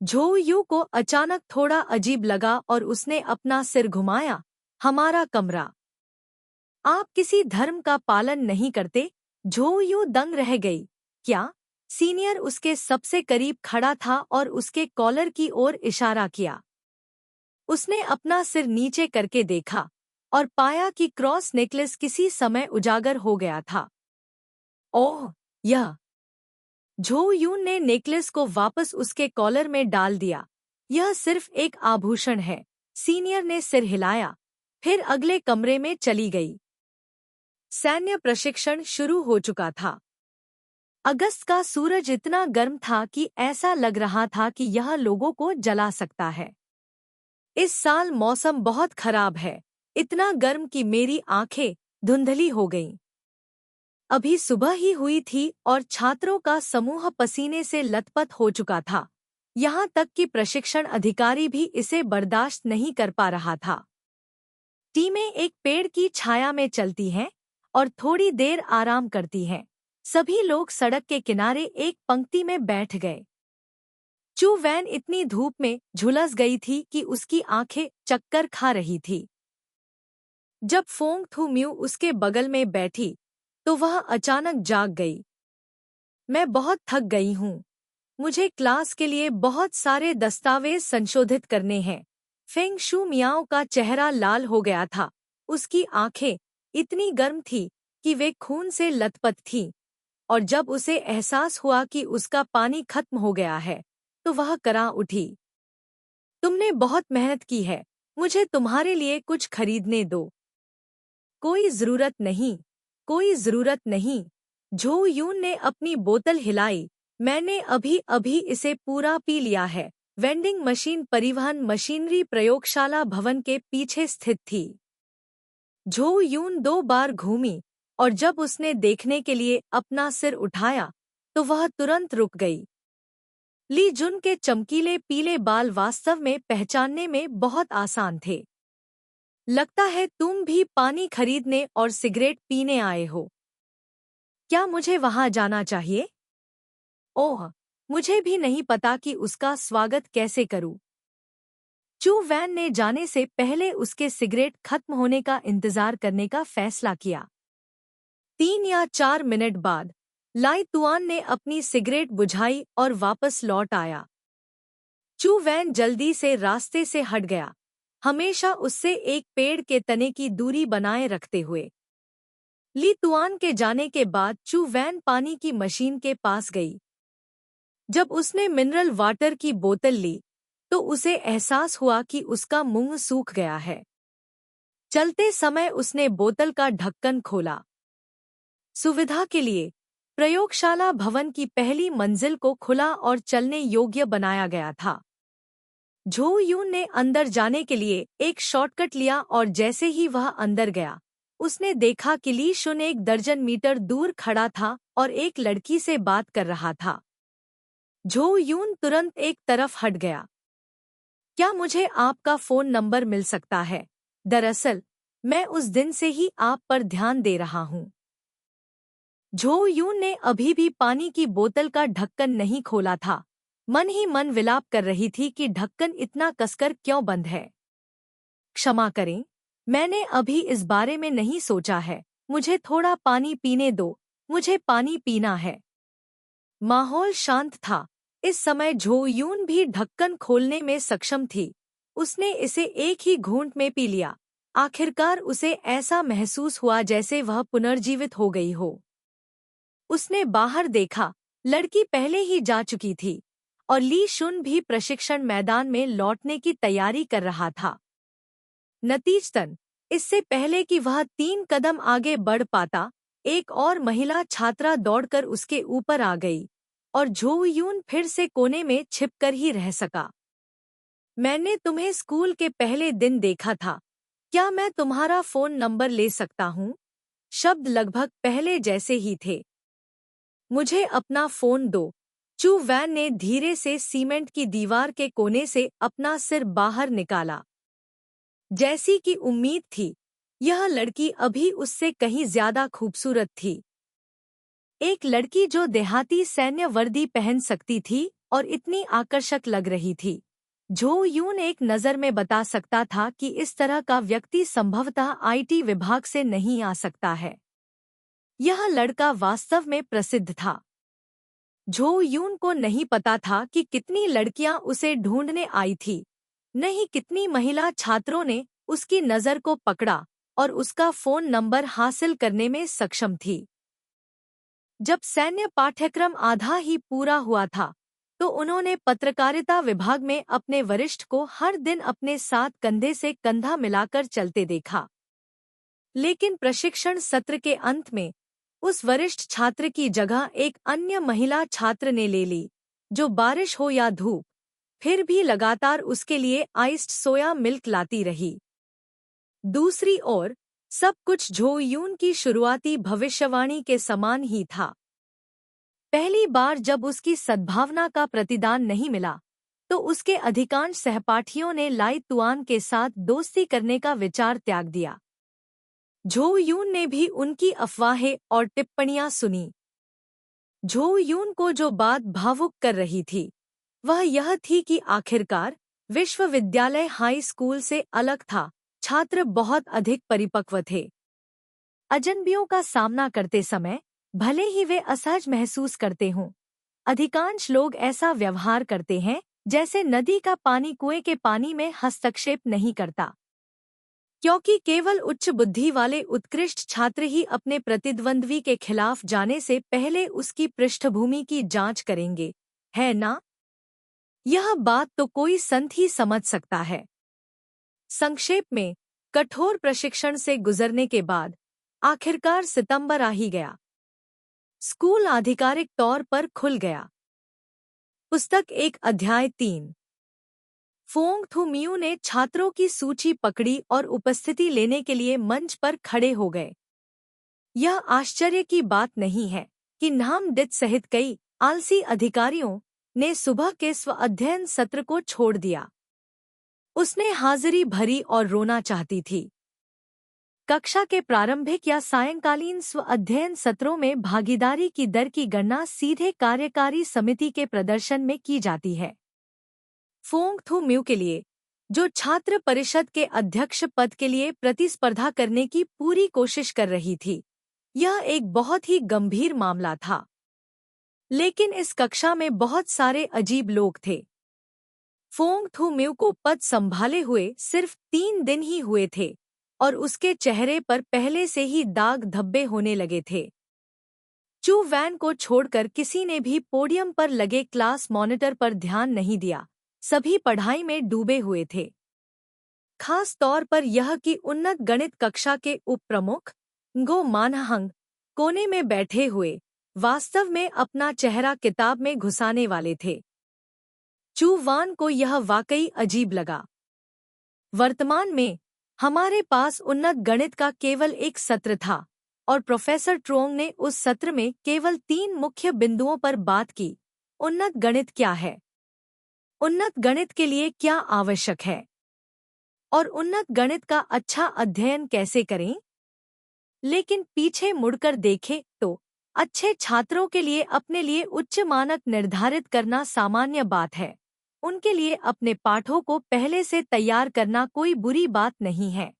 झो यू को अचानक थोड़ा अजीब लगा और उसने अपना सिर घुमाया। हमारा कमरा। आप किसी धर्म का पालन नहीं करते? झो यू दंग रह गई। क्या? सीनियर उसके सबसे करीब खड़ा था और उसके कॉलर की ओर इशारा किया। उसने अपना सिर नीचे करके देखा और पाया कि क्रॉस नेकलेस किसी समय उजागर हो गया था। ओह, यह। झो यून ने नेकलेस को वापस उसके कॉलर में डाल दिया। यह सिर्फ एक आभूषण है। सीनियर ने सिर हिलाया, फिर अगले कमरे में चली गई। सैन्य प्रशिक्षण शुरू हो चुका था। अगस्त का सूरज इतना गर्म था कि ऐसा लग रहा था कि यह लोगों को जला सकता है। इस साल मौसम बहुत खराब है, इतना गर्म कि मेरी आंखें धुंधली हो गईं। अभी सुबह ही हुई थी और छात्रों का समूह पसीने से लथपथ हो चुका था। यहाँ तक कि प्रशिक्षण अधिकारी भी इसे बर्दाश्त नहीं कर पा रहा था। टीमें एक पेड़ की छाया में चलती हैं और थोड़ी देर आराम करती हैं। सभी लोग सड़क के किनारे एक पंक्ति में बैठ गए। चू वैन इतनी धूप में झुलस गई थी कि उसकी आंखें चक्कर खा रही थी। जब फोंग थू म्यू उसके बगल में बैठी तो वह अचानक जाग गई। मैं बहुत थक गई हूँ। मुझे क्लास के लिए बहुत सारे दस्तावेज संशोधित करने हैं। फेंग शू मियाओ का चेहरा लाल हो गया था। उसकी आंखें इतनी गर्म थी कि वे खून से लथपथ थीं, और जब उसे एहसास हुआ कि उसका पानी खत्म हो गया है तो वह करा उठी। तुमने बहुत मेहनत की है, मुझे तुम्हारे लिए कुछ खरीदने दो। कोई जरूरत नहीं, कोई जरूरत नहीं। झो यून ने अपनी बोतल हिलाई। मैंने अभी अभी इसे पूरा पी लिया है। वेंडिंग मशीन परिवहन मशीनरी प्रयोगशाला भवन के पीछे स्थित थी। झो यून 2 बार घूमी और जब उसने देखने के लिए अपना सिर उठाया तो वह तुरंत रुक गई। ली जुन के चमकीले पीले बाल वास्तव में पहचानने में बहुत आसान थे। लगता है तुम भी पानी खरीदने और सिगरेट पीने आए हो। क्या मुझे वहां जाना चाहिए? ओह, मुझे भी नहीं पता कि उसका स्वागत कैसे करूं। चू वैन ने जाने से पहले उसके सिगरेट खत्म होने का इंतजार करने का फैसला किया। 3 या 4 मिनट बाद लाई तुआन ने अपनी सिगरेट बुझाई और वापस लौट आया। चू वैन जल्दी से रास्ते से हट गया, हमेशा उससे एक पेड़ के तने की दूरी बनाए रखते हुए। ली तुआन के जाने के बाद चू वैन पानी की मशीन के पास गई। जब उसने मिनरल वाटर की बोतल ली तो उसे एहसास हुआ कि उसका मुंह सूख गया है। चलते समय उसने बोतल का ढक्कन खोला। सुविधा के लिए प्रयोगशाला भवन की पहली मंजिल को खुला और चलने योग्य बनाया गया था। झो यून ने अंदर जाने के लिए एक शॉर्टकट लिया और जैसे ही वह अंदर गया उसने देखा कि ली शुन 1 दर्जन मीटर दूर खड़ा था और एक लड़की से बात कर रहा था। झो यून तुरंत एक तरफ हट गया। क्या मुझे आपका फोन नंबर मिल सकता है? दरअसल मैं उस दिन से ही आप पर ध्यान दे रहा हूँ। झो यून ने अभी भी पानी की बोतल का ढक्कन नहीं खोला था। मन ही मन विलाप कर रही थी कि ढक्कन इतना कसकर क्यों बंद है। क्षमा करें, मैंने अभी इस बारे में नहीं सोचा है। मुझे थोड़ा पानी पीने दो, मुझे पानी पीना है। माहौल शांत था। इस समय झो यून भी ढक्कन खोलने में सक्षम थी। उसने इसे एक ही घूंट में पी लिया। आखिरकार उसे ऐसा महसूस हुआ जैसे वह पुनर्जीवित हो गई हो। उसने बाहर देखा, लड़की पहले ही जा चुकी थी और ली शुन भी प्रशिक्षण मैदान में लौटने की तैयारी कर रहा था। नतीजतन इससे पहले कि वह 3 कदम आगे बढ़ पाता, एक और महिला छात्रा दौड़कर उसके ऊपर आ गई और झो यून फिर से कोने में छिपकर ही रह सका। मैंने तुम्हें स्कूल के पहले दिन देखा था। क्या मैं तुम्हारा फोन नंबर ले सकता हूँ? शब्द लगभग पहले जैसे ही थे। मुझे अपना फोन दो। चू वैन ने धीरे से सीमेंट की दीवार के कोने से अपना सिर बाहर निकाला। जैसी कि उम्मीद थी, यह लड़की अभी उससे कहीं ज्यादा खूबसूरत थी। एक लड़की जो देहाती सैन्य वर्दी पहन सकती थी और इतनी आकर्षक लग रही थी। झो यून एक नज़र में बता सकता था कि इस तरह का व्यक्ति संभवतः आईटी विभाग से नहीं आ सकता है। यह लड़का वास्तव में प्रसिद्ध था। झो यून को नहीं पता था कि कितनी लड़कियां उसे ढूंढने आई थी, नहीं कितनी महिला छात्रों ने उसकी नज़र को पकड़ा और उसका फोन नंबर हासिल करने में सक्षम थी। जब सैन्य पाठ्यक्रम आधा ही पूरा हुआ था तो उन्होंने पत्रकारिता विभाग में अपने वरिष्ठ को हर दिन अपने साथ कंधे से कंधा मिलाकर चलते देखा। लेकिन प्रशिक्षण सत्र के अंत में उस वरिष्ठ छात्र की जगह एक अन्य महिला छात्र ने ले ली, जो बारिश हो या धूप फिर भी लगातार उसके लिए आइस्ड सोया मिल्क लाती रही। दूसरी ओर सब कुछ झो यून की शुरुआती भविष्यवाणी के समान ही था। पहली बार जब उसकी सद्भावना का प्रतिदान नहीं मिला तो उसके अधिकांश सहपाठियों ने लाई तुआन के साथ दोस्ती करने का विचार त्याग दिया। झोउ यून ने भी उनकी अफवाहें और टिप्पणियां सुनी। झोउ यून को जो बात भावुक कर रही थी वह यह थी कि आखिरकार विश्वविद्यालय हाई स्कूल से अलग था, छात्र बहुत अधिक परिपक्व थे। अजनबियों का सामना करते समय भले ही वे असहज महसूस करते हों, अधिकांश लोग ऐसा व्यवहार करते हैं जैसे नदी का पानी कुएं के पानी में हस्तक्षेप नहीं करता, क्योंकि केवल उच्च बुद्धि वाले उत्कृष्ट छात्र ही अपने प्रतिद्वंद्वी के खिलाफ जाने से पहले उसकी पृष्ठभूमि की जांच करेंगे, है ना? यह बात तो कोई संत ही समझ सकता है। संक्षेप में, कठोर प्रशिक्षण से गुजरने के बाद आखिरकार सितंबर आ ही गया। स्कूल आधिकारिक तौर पर खुल गया। पुस्तक 1 अध्याय 3। फोंग थू मियू ने छात्रों की सूची पकड़ी और उपस्थिति लेने के लिए मंच पर खड़े हो गए। यह आश्चर्य की बात नहीं है कि नाम डित सहित कई आलसी अधिकारियों ने सुबह के स्व अध्ययन सत्र को छोड़ दिया। उसने हाजिरी भरी और रोना चाहती थी। कक्षा के प्रारंभिक या सायंकालीन स्व अध्ययन सत्रों में भागीदारी की दर की गणना सीधे कार्यकारी समिति के प्रदर्शन में की जाती है। फोंग थू म्यू के लिए, जो छात्र परिषद के अध्यक्ष पद के लिए प्रतिस्पर्धा करने की पूरी कोशिश कर रही थी, यह एक बहुत ही गंभीर मामला था। लेकिन इस कक्षा में बहुत सारे अजीब लोग थे। फोंग थू म्यू को पद संभाले हुए सिर्फ 3 दिन ही हुए थे और उसके चेहरे पर पहले से ही दाग धब्बे होने लगे थे। चू वैन को छोड़कर किसी ने भी पोडियम पर लगे क्लास मॉनिटर पर ध्यान नहीं दिया, सभी पढ़ाई में डूबे हुए थे। खास तौर पर यह कि उन्नत गणित कक्षा के उप प्रमुख गो मानहंग कोने में बैठे हुए वास्तव में अपना चेहरा किताब में घुसाने वाले थे। चू वान को यह वाकई अजीब लगा। वर्तमान में हमारे पास उन्नत गणित का केवल एक सत्र था और प्रोफेसर ट्रोंग ने उस सत्र में केवल 3 मुख्य बिंदुओं पर बात की। उन्नत गणित क्या है? उन्नत गणित के लिए क्या आवश्यक है? और उन्नत गणित का अच्छा अध्ययन कैसे करें? लेकिन पीछे मुड़कर देखें तो अच्छे छात्रों के लिए अपने लिए उच्च मानक निर्धारित करना सामान्य बात है। उनके लिए अपने पाठों को पहले से तैयार करना कोई बुरी बात नहीं है।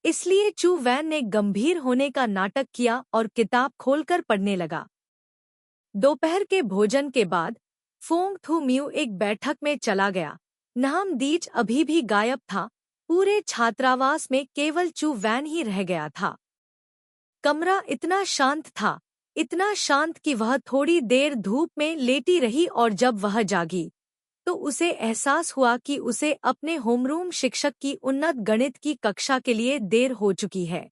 इसलिए चू वैन ने गंभीर होने का नाटक किया और किताब खोलकर पढ़ने लगा। दोपहर के भोजन के बाद फोंग थू म्यू एक बैठक में चला गया। नाम दीज अभी भी गायब था। पूरे छात्रावास में केवल चू वैन ही रह गया था। कमरा इतना शांत था, इतना शांत कि वह थोड़ी देर धूप में लेटी रही और जब वह जागी तो उसे एहसास हुआ कि उसे अपने होमरूम शिक्षक की उन्नत गणित की कक्षा के लिए देर हो चुकी है।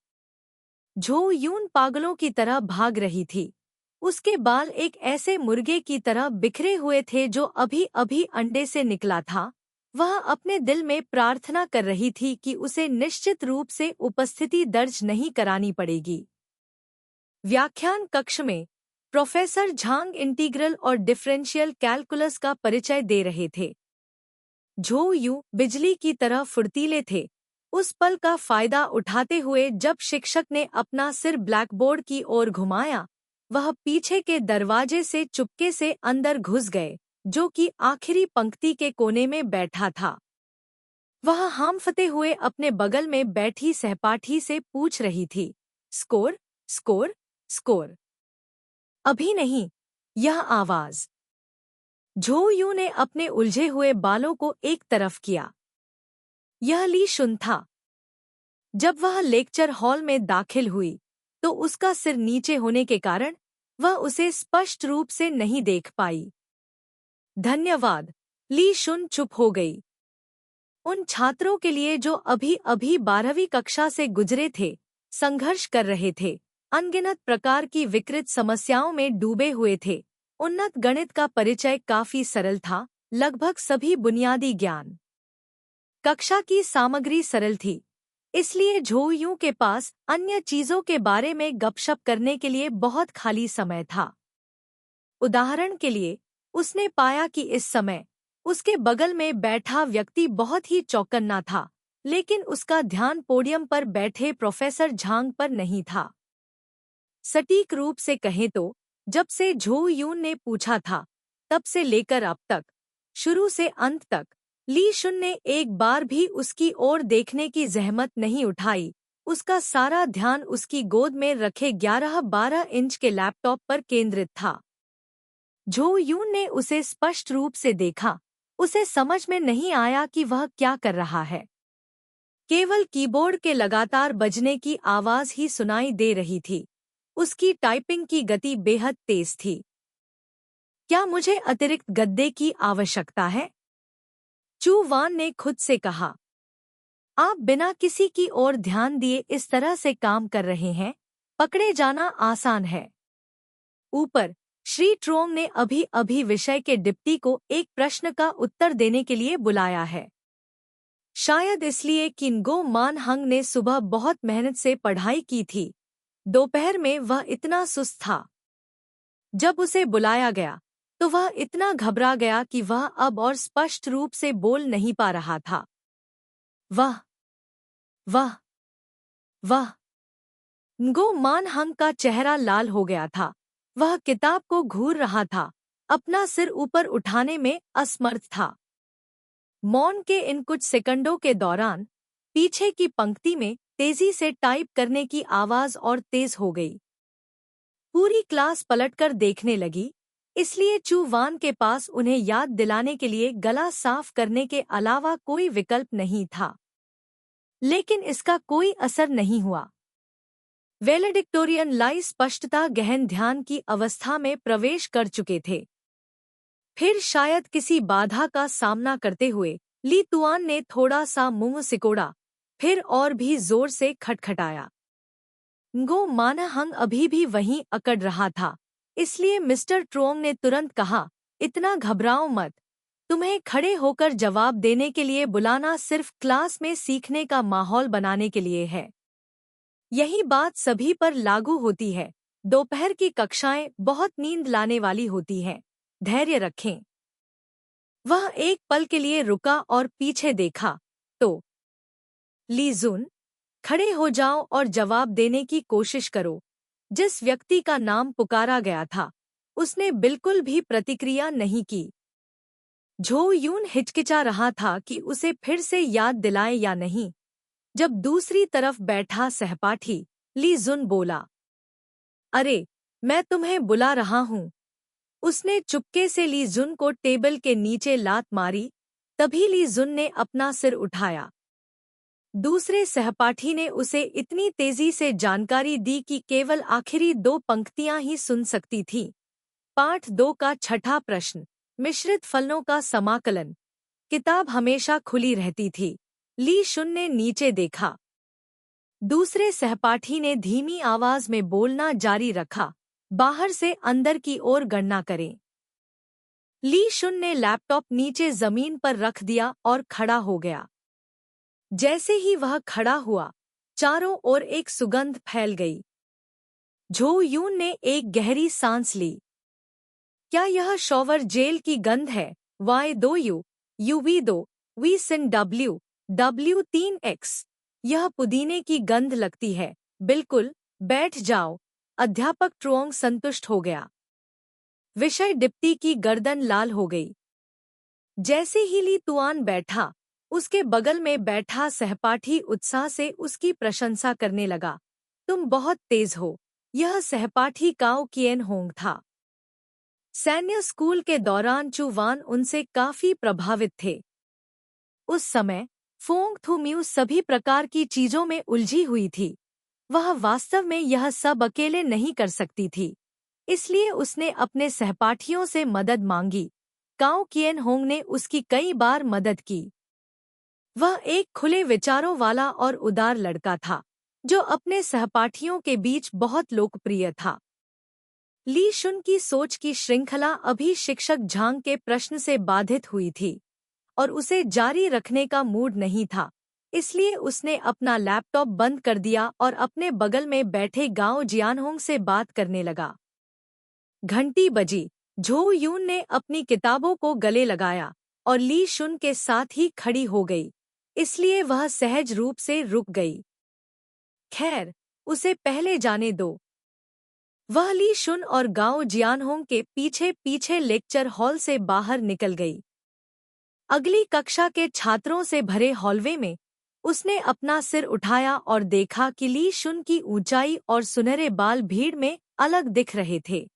झोउ यून पागलों की तरह भाग रही थी। उसके बाल एक ऐसे मुर्गे की तरह बिखरे हुए थे जो अभी अभी अंडे से निकला था। वह अपने दिल में प्रार्थना कर रही थी कि उसे निश्चित रूप से उपस्थिति दर्ज नहीं करानी पड़ेगी। व्याख्यान कक्ष में प्रोफेसर झांग इंटीग्रल और डिफरेंशियल कैलकुलस का परिचय दे रहे थे। झोउ यू बिजली की तरह फुर्तीले थे, उस पल का फायदा उठाते हुए जब शिक्षक ने अपना सिर ब्लैकबोर्ड की ओर घुमाया। वह पीछे के दरवाजे से चुपके से अंदर घुस गए, जो कि आखिरी पंक्ति के कोने में बैठा था। वह हांफते हुए अपने बगल में बैठी सहपाठी से पूछ रही थी, स्कोर स्कोर स्कोर। अभी नहीं, यह आवाज। झोउ यू ने अपने उलझे हुए बालों को एक तरफ किया। यह ली शुन था। जब वह लेक्चर हॉल में दाखिल हुई तो उसका सिर नीचे होने के कारण वह उसे स्पष्ट रूप से नहीं देख पाई। धन्यवाद। ली शुन चुप हो गई। उन छात्रों के लिए जो अभी अभी 12वीं कक्षा से गुजरे थे, संघर्ष कर रहे थे, अनगिनत प्रकार की विकृत समस्याओं में डूबे हुए थे, उन्नत गणित का परिचय काफी सरल था, लगभग सभी बुनियादी ज्ञान। कक्षा की सामग्री सरल थी, इसलिए झोउ यू के पास अन्य चीजों के बारे में गपशप करने के लिए बहुत खाली समय था। उदाहरण के लिए, उसने पाया कि इस समय उसके बगल में बैठा व्यक्ति बहुत ही चौकन्ना था, लेकिन उसका ध्यान पोडियम पर बैठे प्रोफेसर झांग पर नहीं था। सटीक रूप से कहें तो जब से झो यून ने पूछा था, तब से लेकर अब तक, शुरू से अंत तक, ली शुन ने एक बार भी उसकी ओर देखने की जहमत नहीं उठाई। उसका सारा ध्यान उसकी गोद में रखे 11-12 इंच के लैपटॉप पर केंद्रित था। झो यून ने उसे स्पष्ट रूप से देखा। उसे समझ में नहीं आया कि वह क्या कर रहा है। केवल कीबोर्ड के लगातार बजने की आवाज ही सुनाई दे रही थी। उसकी टाइपिंग की गति बेहद तेज थी। क्या मुझे अतिरिक्त गद्दे की आवश्यकता है? चू वान ने खुद से कहा। आप बिना किसी की ओर ध्यान दिए इस तरह से काम कर रहे हैं, पकड़े जाना आसान है। ऊपर श्री ट्रोंग ने अभी विषय के डिप्टी को एक प्रश्न का उत्तर देने के लिए बुलाया है। शायद इसलिए कि ngो मान हंग ने सुबह बहुत मेहनत से पढ़ाई की थी। दोपहर में वह इतना सुस्त था। जब उसे बुलाया गया तो वह इतना घबरा गया कि वह अब और स्पष्ट रूप से बोल नहीं पा रहा था। वह वह वह ngो मान हंग का चेहरा लाल हो गया था। वह किताब को घूर रहा था, अपना सिर ऊपर उठाने में असमर्थ था। मौन के इन कुछ सेकंडों के दौरान पीछे की पंक्ति में तेजी से टाइप करने की आवाज और तेज हो गई। पूरी क्लास पलटकर देखने लगी, इसलिए चू वान के पास उन्हें याद दिलाने के लिए गला साफ करने के अलावा कोई विकल्प नहीं था। लेकिन इसका कोई असर नहीं हुआ। वेलेडिक्टोरियन लाई स्पष्टता गहन ध्यान की अवस्था में प्रवेश कर चुके थे। फिर शायद किसी बाधा का सामना करते हुए ली तुआन ने थोड़ा सा मुंह सिकोड़ा, फिर और भी जोर से खटखटाया। ngो माना हंग अभी भी वहीं अकड़ रहा था, इसलिए मिस्टर ट्रोंग ने तुरंत कहा, इतना घबराओ मत। तुम्हें खड़े होकर जवाब देने के लिए बुलाना सिर्फ क्लास में सीखने का माहौल बनाने के लिए है। यही बात सभी पर लागू होती है। दोपहर की कक्षाएं बहुत नींद लाने वाली होती हैं। धैर्य रखें। वह एक पल के लिए रुका और पीछे देखा तो ली जुन, खड़े हो जाओ और जवाब देने की कोशिश करो। जिस व्यक्ति का नाम पुकारा गया था, उसने बिल्कुल भी प्रतिक्रिया नहीं की। झो यून हिचकिचा रहा था कि उसे फिर से याद दिलाए या नहीं। जब दूसरी तरफ बैठा सहपाठी ली जुन बोला, अरे, मैं तुम्हें बुला रहा हूँ। उसने चुपके से ली जुन को टेबल के नीचे लात मारी। तभी ली जुन ने अपना सिर उठाया। दूसरे सहपाठी ने उसे इतनी तेजी से जानकारी दी कि केवल आखिरी 2 पंक्तियां ही सुन सकती थी। पाठ 2 का छठा प्रश्न, मिश्रित फलों का समाकलन। किताब हमेशा खुली रहती थी। ली शुन ने नीचे देखा। दूसरे सहपाठी ने धीमी आवाज में बोलना जारी रखा, बाहर से अंदर की ओर गणना करें। ली शुन ने लैपटॉप नीचे जमीन पर रख दिया और खड़ा हो गया। जैसे ही वह खड़ा हुआ, चारों ओर एक सुगंध फैल गई। झो यून ने एक गहरी सांस ली। क्या यह शॉवर जेल की गंध है? Y2U, UV2, V-SIN-W, W3X। यह पुदीने की गंध लगती है। बिल्कुल, बैठ जाओ। अध्यापक ट्रोंग संतुष्ट हो गया। विषय डिप्टी की गर्दन लाल हो गई। जैसे ही ली तुआन बैठा, उसके बगल में बैठा सहपाठी उत्साह से उसकी प्रशंसा करने लगा। तुम बहुत तेज हो। यह सहपाठी काओ किएन होंग था। सैन्य स्कूल के दौरान चू वान उनसे काफी प्रभावित थे। उस समय फोंग थू म्यू सभी प्रकार की चीजों में उलझी हुई थी। वह वास्तव में यह सब अकेले नहीं कर सकती थी, इसलिए उसने अपने सहपाठियों से मदद मांगी। काओ किएन होंग ने उसकी कई बार मदद की। वह एक खुले विचारों वाला और उदार लड़का था, जो अपने सहपाठियों के बीच बहुत लोकप्रिय था। ली शुन की सोच की श्रृंखला अभी शिक्षक झांग के प्रश्न से बाधित हुई थी और उसे जारी रखने का मूड नहीं था, इसलिए उसने अपना लैपटॉप बंद कर दिया और अपने बगल में बैठे गाओ जियानहोंग से बात करने लगा। घंटी बजी। झो यून ने अपनी किताबों को गले लगाया। और ली शुन के साथ ही खड़ी हो गई, इसलिए वह सहज रूप से रुक गई। खैर, उसे पहले जाने दो। वह ली शुन और गाओ जियानहोंग के पीछे पीछे लेक्चर हॉल से बाहर निकल गई। अगली कक्षा के छात्रों से भरे हॉलवे में उसने अपना सिर उठाया और देखा कि ली शुन की ऊंचाई और सुनहरे बाल भीड़ में अलग दिख रहे थे।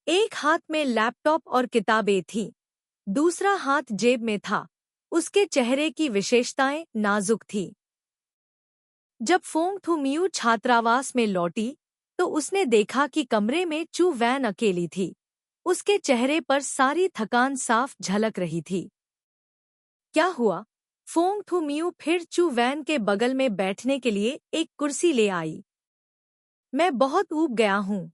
एक हाथ में लैपटॉप और किताबें थीं, दूसरा हाथ जेब में था। उसके चेहरे की विशेषताएं नाजुक थीं। जब फोंग थू मियू छात्रावास में लौटी तो उसने देखा कि कमरे में चू वैन अकेली थी। उसके चेहरे पर सारी थकान साफ झलक रही थी। क्या हुआ? फोंग थू मियू फिर चू वैन के बगल में बैठने के लिए एक कुर्सी ले आई। मैं बहुत ऊब गया हूँ।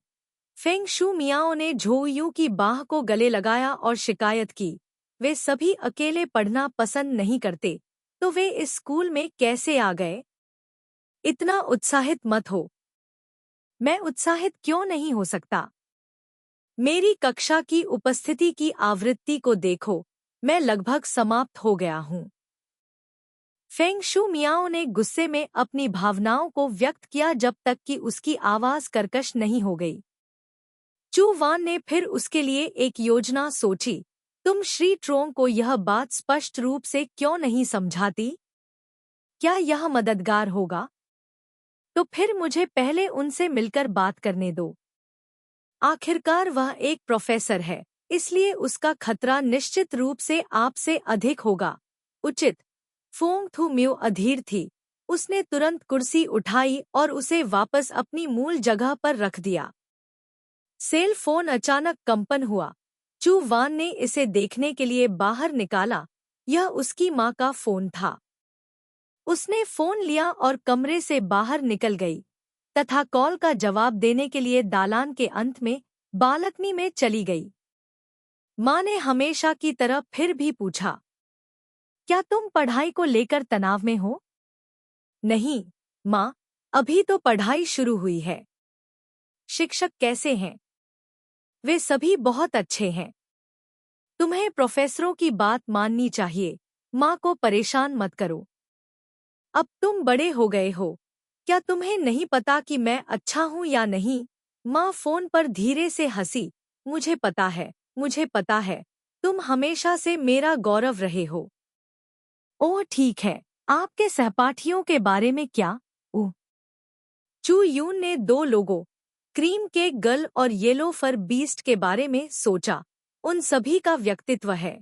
फेंग शू मियाओ ने झोयू की बाह को गले लगाया और शिकायत की। वे सभी अकेले पढ़ना पसंद नहीं करते, तो वे इस स्कूल में कैसे आ गए? इतना उत्साहित मत हो। मैं उत्साहित क्यों नहीं हो सकता? मेरी कक्षा की उपस्थिति की आवृत्ति को देखो, मैं लगभग समाप्त हो गया हूँ। फेंग शू मियाओ ने गुस्से में अपनी भावनाओं को व्यक्त किया जब तक कि उसकी आवाज कर्कश नहीं हो गई। चू वान ने फिर उसके लिए एक योजना सोची। तुम श्री ट्रोंग को यह बात स्पष्ट रूप से क्यों नहीं समझाती? क्या यह मददगार होगा? तो फिर मुझे पहले उनसे मिलकर बात करने दो। आखिरकार वह एक प्रोफेसर है, इसलिए उसका खतरा निश्चित रूप से आपसे अधिक होगा। उचित। फोंग थू म्यू अधीर थी। उसने तुरंत कुर्सी उठाई और उसे वापस अपनी मूल जगह पर रख दिया। सेल फोन अचानक कंपन हुआ। चू वान ने इसे देखने के लिए बाहर निकाला। यह उसकी माँ का फोन था। उसने फोन लिया और कमरे से बाहर निकल गई तथा कॉल का जवाब देने के लिए दालान के अंत में बालकनी में चली गई। माँ ने हमेशा की तरह फिर भी पूछा, क्या तुम पढ़ाई को लेकर तनाव में हो? नहीं, माँ, अभी तो पढ़ाई शुरू हुई है। शिक्षक कैसे हैं? वे सभी बहुत अच्छे हैं। तुम्हें प्रोफेसरों की बात माननी चाहिए। माँ को परेशान मत करो। अब तुम बड़े हो गए हो। क्या तुम्हें नहीं पता कि मैं अच्छा हूँ या नहीं? माँ फोन पर धीरे से हंसी। मुझे पता है, मुझे पता है। तुम हमेशा से मेरा गौरव रहे हो। ओह ठीक है, आपके सहपाठियों के बारे में क्या? ओह। चू यून ने दो लोगों, क्रीम केक गर्ल और येलो फर बीस्ट के बारे में सोचा। उन सभी का व्यक्तित्व है।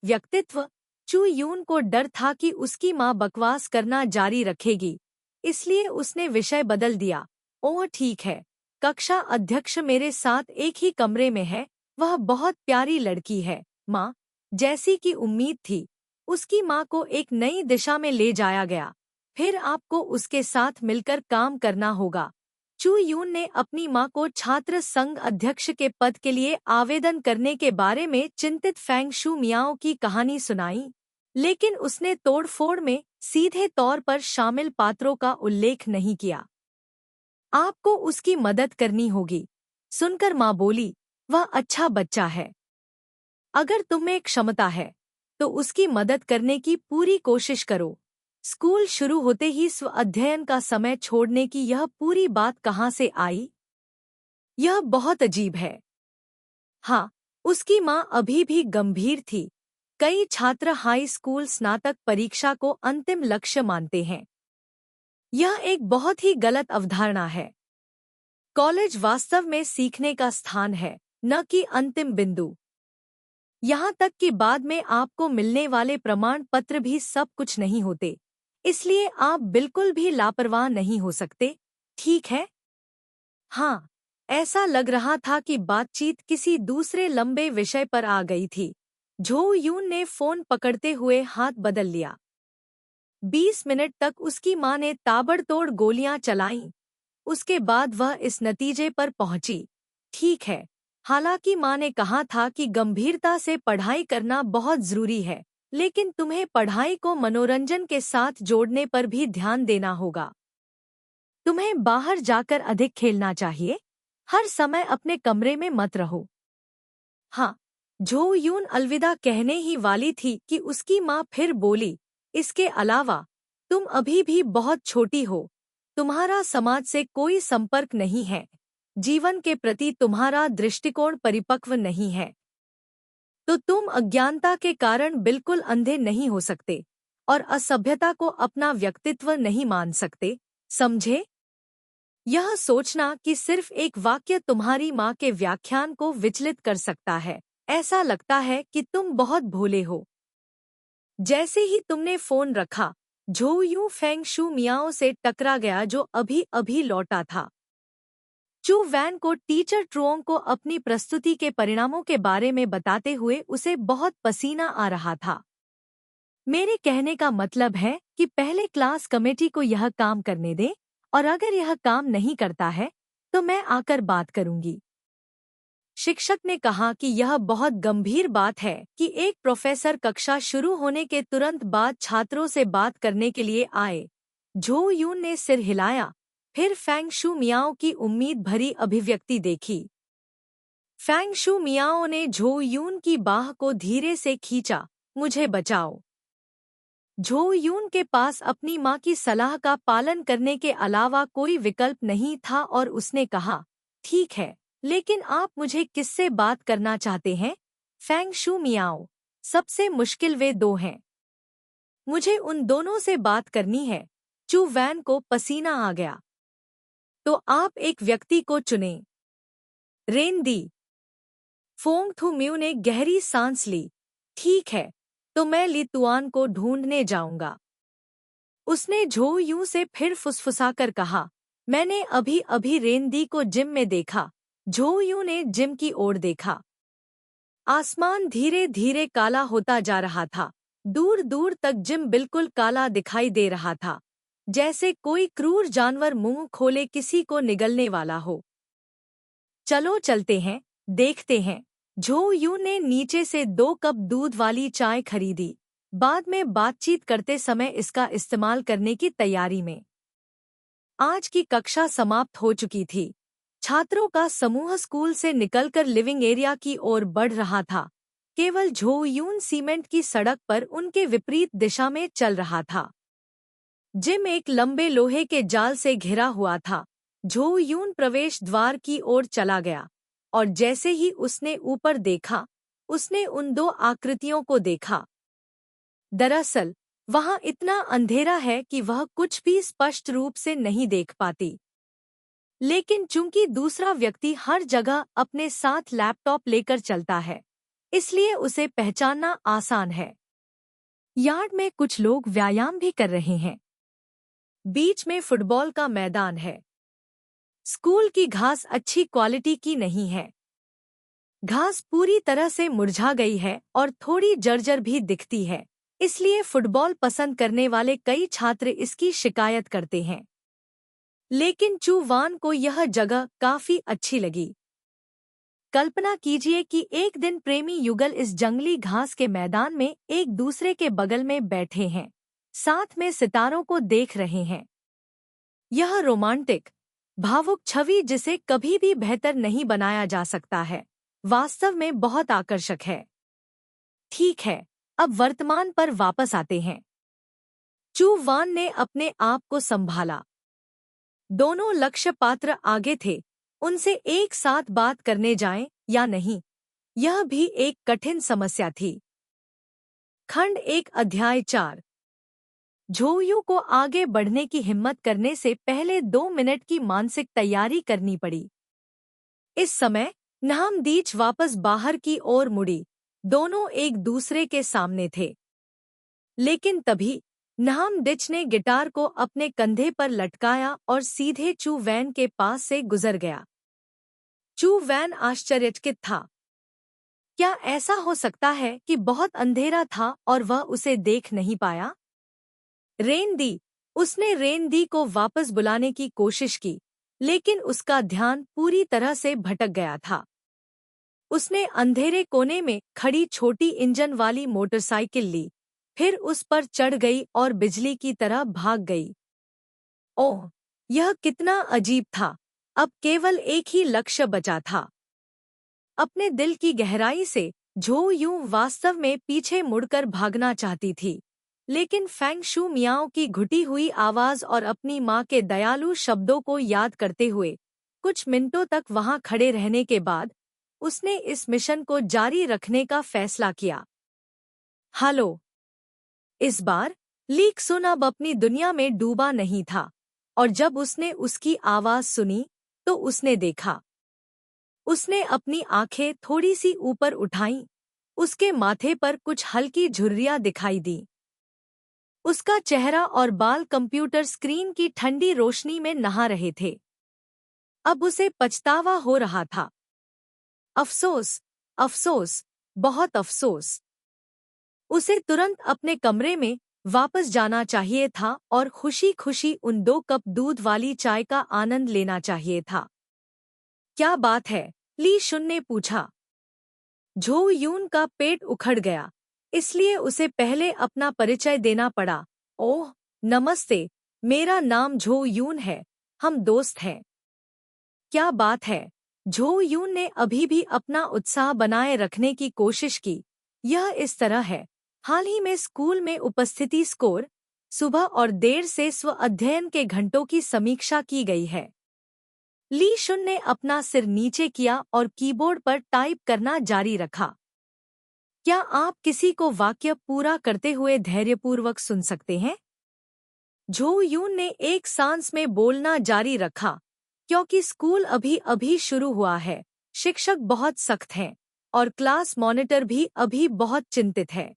व्यक्तित्व? चू यून को डर था कि उसकी माँ बकवास करना जारी रखेगी, इसलिए उसने विषय बदल दिया। ओह ठीक है, कक्षा अध्यक्ष मेरे साथ एक ही कमरे में है। वह बहुत प्यारी लड़की है, माँ। जैसी कि उम्मीद थी, उसकी माँ को एक नई दिशा में ले जाया गया। फिर आपको उसके साथ मिलकर काम करना होगा। चू यून ने अपनी माँ को छात्र संघ अध्यक्ष के पद के लिए आवेदन करने के बारे में चिंतित फेंग शू मियाओ की कहानी सुनाई, लेकिन उसने तोड़फोड़ में सीधे तौर पर शामिल पात्रों का उल्लेख नहीं किया। आपको उसकी मदद करनी होगी। सुनकर माँ बोली, वह अच्छा बच्चा है। अगर तुम्हें क्षमता है, तो उसकी मदद करने की पूरी कोशिश करो। स्कूल शुरू होते ही स्व अध्ययन का समय छोड़ने की यह पूरी बात कहाँ से आई? यह बहुत अजीब है। हाँ, उसकी माँ अभी भी गंभीर थी। कई छात्र हाई स्कूल स्नातक परीक्षा को अंतिम लक्ष्य मानते हैं। यह एक बहुत ही गलत अवधारणा है। कॉलेज वास्तव में सीखने का स्थान है, न कि अंतिम बिंदु। यहाँ तक कि बाद में आपको मिलने वाले प्रमाण पत्र भी सब कुछ नहीं होते, इसलिए आप बिल्कुल भी लापरवाह नहीं हो सकते, ठीक है? हाँ, ऐसा लग रहा था कि बातचीत किसी दूसरे लंबे विषय पर आ गई थी। झो यून ने फोन पकड़ते हुए हाथ बदल लिया। 20 मिनट तक उसकी माँ ने ताबड़तोड़ गोलियां चलाईं। उसके बाद वह इस नतीजे पर पहुंची, ठीक है, हालांकि माँ ने कहा था कि गंभीरता से पढ़ाई करना बहुत जरूरी है, लेकिन तुम्हें पढ़ाई को मनोरंजन के साथ जोड़ने पर भी ध्यान देना होगा। तुम्हें बाहर जाकर अधिक खेलना चाहिए। हर समय अपने कमरे में मत रहो। हाँ, झो यून अलविदा कहने ही वाली थी कि उसकी माँ फिर बोली, इसके अलावा तुम अभी भी बहुत छोटी हो, तुम्हारा समाज से कोई संपर्क नहीं है, जीवन के प्रति तुम्हारा दृष्टिकोण परिपक्व नहीं है, तो तुम अज्ञानता के कारण बिल्कुल अंधे नहीं हो सकते और असभ्यता को अपना व्यक्तित्व नहीं मान सकते, समझे? यह सोचना कि सिर्फ एक वाक्य तुम्हारी माँ के व्याख्यान को विचलित कर सकता है, ऐसा लगता है कि तुम बहुत भोले हो। जैसे ही तुमने फोन रखा, झो यूं फेंग शू मियाओ से टकरा गया जो अभी अभी लौटा था। चू वैन को टीचर ट्रुओंग को अपनी प्रस्तुति के परिणामों के बारे में बताते हुए उसे बहुत पसीना आ रहा था। मेरे कहने का मतलब है कि पहले क्लास कमेटी को यह काम करने दे और अगर यह काम नहीं करता है तो मैं आकर बात करूंगी। शिक्षक ने कहा कि यह बहुत गंभीर बात है कि एक प्रोफेसर कक्षा शुरू होने के तुरंत बाद छात्रों से बात करने के लिए आए। झो यून ने सिर हिलाया, फिर फेंग शू मियाओ की उम्मीद भरी अभिव्यक्ति देखी। फेंग शू मियाओ ने झो यून की बाह को धीरे से खींचा, मुझे बचाओ। झो यून के पास अपनी माँ की सलाह का पालन करने के अलावा कोई विकल्प नहीं था और उसने कहा, ठीक है, लेकिन आप मुझे किससे बात करना चाहते हैं? फेंग शू मियाओ, सबसे मुश्किल वे दो हैं। मुझे उन दोनों से बात करनी है। चू वैन को पसीना आ गया। तो आप एक व्यक्ति को चुनें। रेन दी। फोंग थू म्यू ने गहरी सांस ली। ठीक है, तो मैं ली तुआन को ढूंढने जाऊंगा। उसने झो यूं से फिर फुसफुसाकर कहा, मैंने अभी अभी रेन दी को जिम में देखा। झो यूं ने जिम की ओर देखा। आसमान धीरे धीरे काला होता जा रहा था। दूर दूर तक जिम बिल्कुल काला दिखाई दे रहा था, जैसे कोई क्रूर जानवर मुंह खोले किसी को निगलने वाला हो। चलो चलते हैं, देखते हैं। झो यूं ने नीचे से 2 कप दूध वाली चाय खरीदी, बाद में बातचीत करते समय इसका इस्तेमाल करने की तैयारी में। आज की कक्षा समाप्त हो चुकी थी। छात्रों का समूह स्कूल से निकलकर लिविंग एरिया की ओर बढ़ रहा था। केवल झो यून सीमेंट की सड़क पर उनके विपरीत दिशा में चल रहा था। जिम एक लंबे लोहे के जाल से घिरा हुआ था। झो यून प्रवेश द्वार की ओर चला गया और जैसे ही उसने ऊपर देखा, उसने उन 2 आकृतियों को देखा। दरअसल वहां इतना अंधेरा है कि वह कुछ भी स्पष्ट रूप से नहीं देख पाती, लेकिन चूंकि दूसरा व्यक्ति हर जगह अपने साथ लैपटॉप लेकर चलता है, इसलिए उसे पहचानना आसान है। यार्ड में कुछ लोग व्यायाम भी कर रहे हैं। बीच में फुटबॉल का मैदान है। स्कूल की घास अच्छी क्वालिटी की नहीं है। घास पूरी तरह से मुरझा गई है और थोड़ी जर्जर भी दिखती है, इसलिए फुटबॉल पसंद करने वाले कई छात्र इसकी शिकायत करते हैं। लेकिन चू वान को यह जगह काफी अच्छी लगी। कल्पना कीजिए कि एक दिन प्रेमी युगल इस जंगली घास के मैदान में एक दूसरे के बगल में बैठे हैं, साथ में सितारों को देख रहे हैं। यह रोमांटिक, भावुक छवि जिसे कभी भी बेहतर नहीं बनाया जा सकता है, वास्तव में बहुत आकर्षक है। ठीक है, अब वर्तमान पर वापस आते हैं। चू वान ने अपने आप को संभाला। दोनों लक्ष्य पात्र आगे थे, उनसे एक साथ बात करने जाएं या नहीं, यह भी एक कठिन समस्या थी। खंड 1 अध्याय 4। झो यू को आगे बढ़ने की हिम्मत करने से पहले 2 मिनट की मानसिक तैयारी करनी पड़ी। इस समय नहाम दीच वापस बाहर की ओर मुड़ी। दोनों एक दूसरे के सामने थे। लेकिन तभी नहाम दिच ने गिटार को अपने कंधे पर लटकाया और सीधे चू वैन के पास से गुजर गया। चू वैन आश्चर्यचकित था। क्या ऐसा हो सकता है कि बहुत अंधेरा था और वह उसे देख नहीं पाया? रेन दी। उसने रेन दी को वापस बुलाने की कोशिश की, लेकिन उसका ध्यान पूरी तरह से भटक गया था। उसने अंधेरे कोने में खड़ी छोटी इंजन वाली मोटरसाइकिल ली, फिर उस पर चढ़ गई और बिजली की तरह भाग गई। ओह, यह कितना अजीब था। अब केवल एक ही लक्ष्य बचा था। अपने दिल की गहराई से झो यूं वास्तव में पीछे मुड़कर भागना चाहती थी, लेकिन फेंग शू मियाओ की घुटी हुई आवाज और अपनी माँ के दयालु शब्दों को याद करते हुए कुछ मिनटों तक वहां खड़े रहने के बाद उसने इस मिशन को जारी रखने का फैसला किया। हेलो। इस बार लीक सुन अब अपनी दुनिया में डूबा नहीं था, और जब उसने उसकी आवाज सुनी तो उसने देखा। उसने अपनी आंखें थोड़ी सी ऊपर उठाईं, उसके माथे पर कुछ हल्की झुर्रियां दिखाई दी। उसका चेहरा और बाल कंप्यूटर स्क्रीन की ठंडी रोशनी में नहा रहे थे। अब उसे पछतावा हो रहा था। अफसोस, अफसोस, बहुत अफसोस। उसे तुरंत अपने कमरे में वापस जाना चाहिए था और खुशी-खुशी उन 2 कप दूध वाली चाय का आनंद लेना चाहिए था। क्या बात है? ली शुन ने पूछा। झो यून का पेट उखड़ गया, इसलिए उसे पहले अपना परिचय देना पड़ा। ओह, नमस्ते, मेरा नाम झो यून है, हम दोस्त हैं। क्या बात है? झो यून ने अभी भी अपना उत्साह बनाए रखने की कोशिश की। यह इस तरह है, हाल ही में स्कूल में उपस्थिति स्कोर, सुबह और देर से स्व अध्ययन के घंटों की समीक्षा की गई है। ली शुन ने अपना सिर नीचे किया और कीबोर्ड पर टाइप करना जारी रखा। क्या आप किसी को वाक्य पूरा करते हुए धैर्यपूर्वक सुन सकते हैं? झो यून ने एक सांस में बोलना जारी रखा, क्योंकि स्कूल अभी अभी शुरू हुआ है, शिक्षक बहुत सख्त हैं, और क्लास मॉनिटर भी अभी बहुत चिंतित है।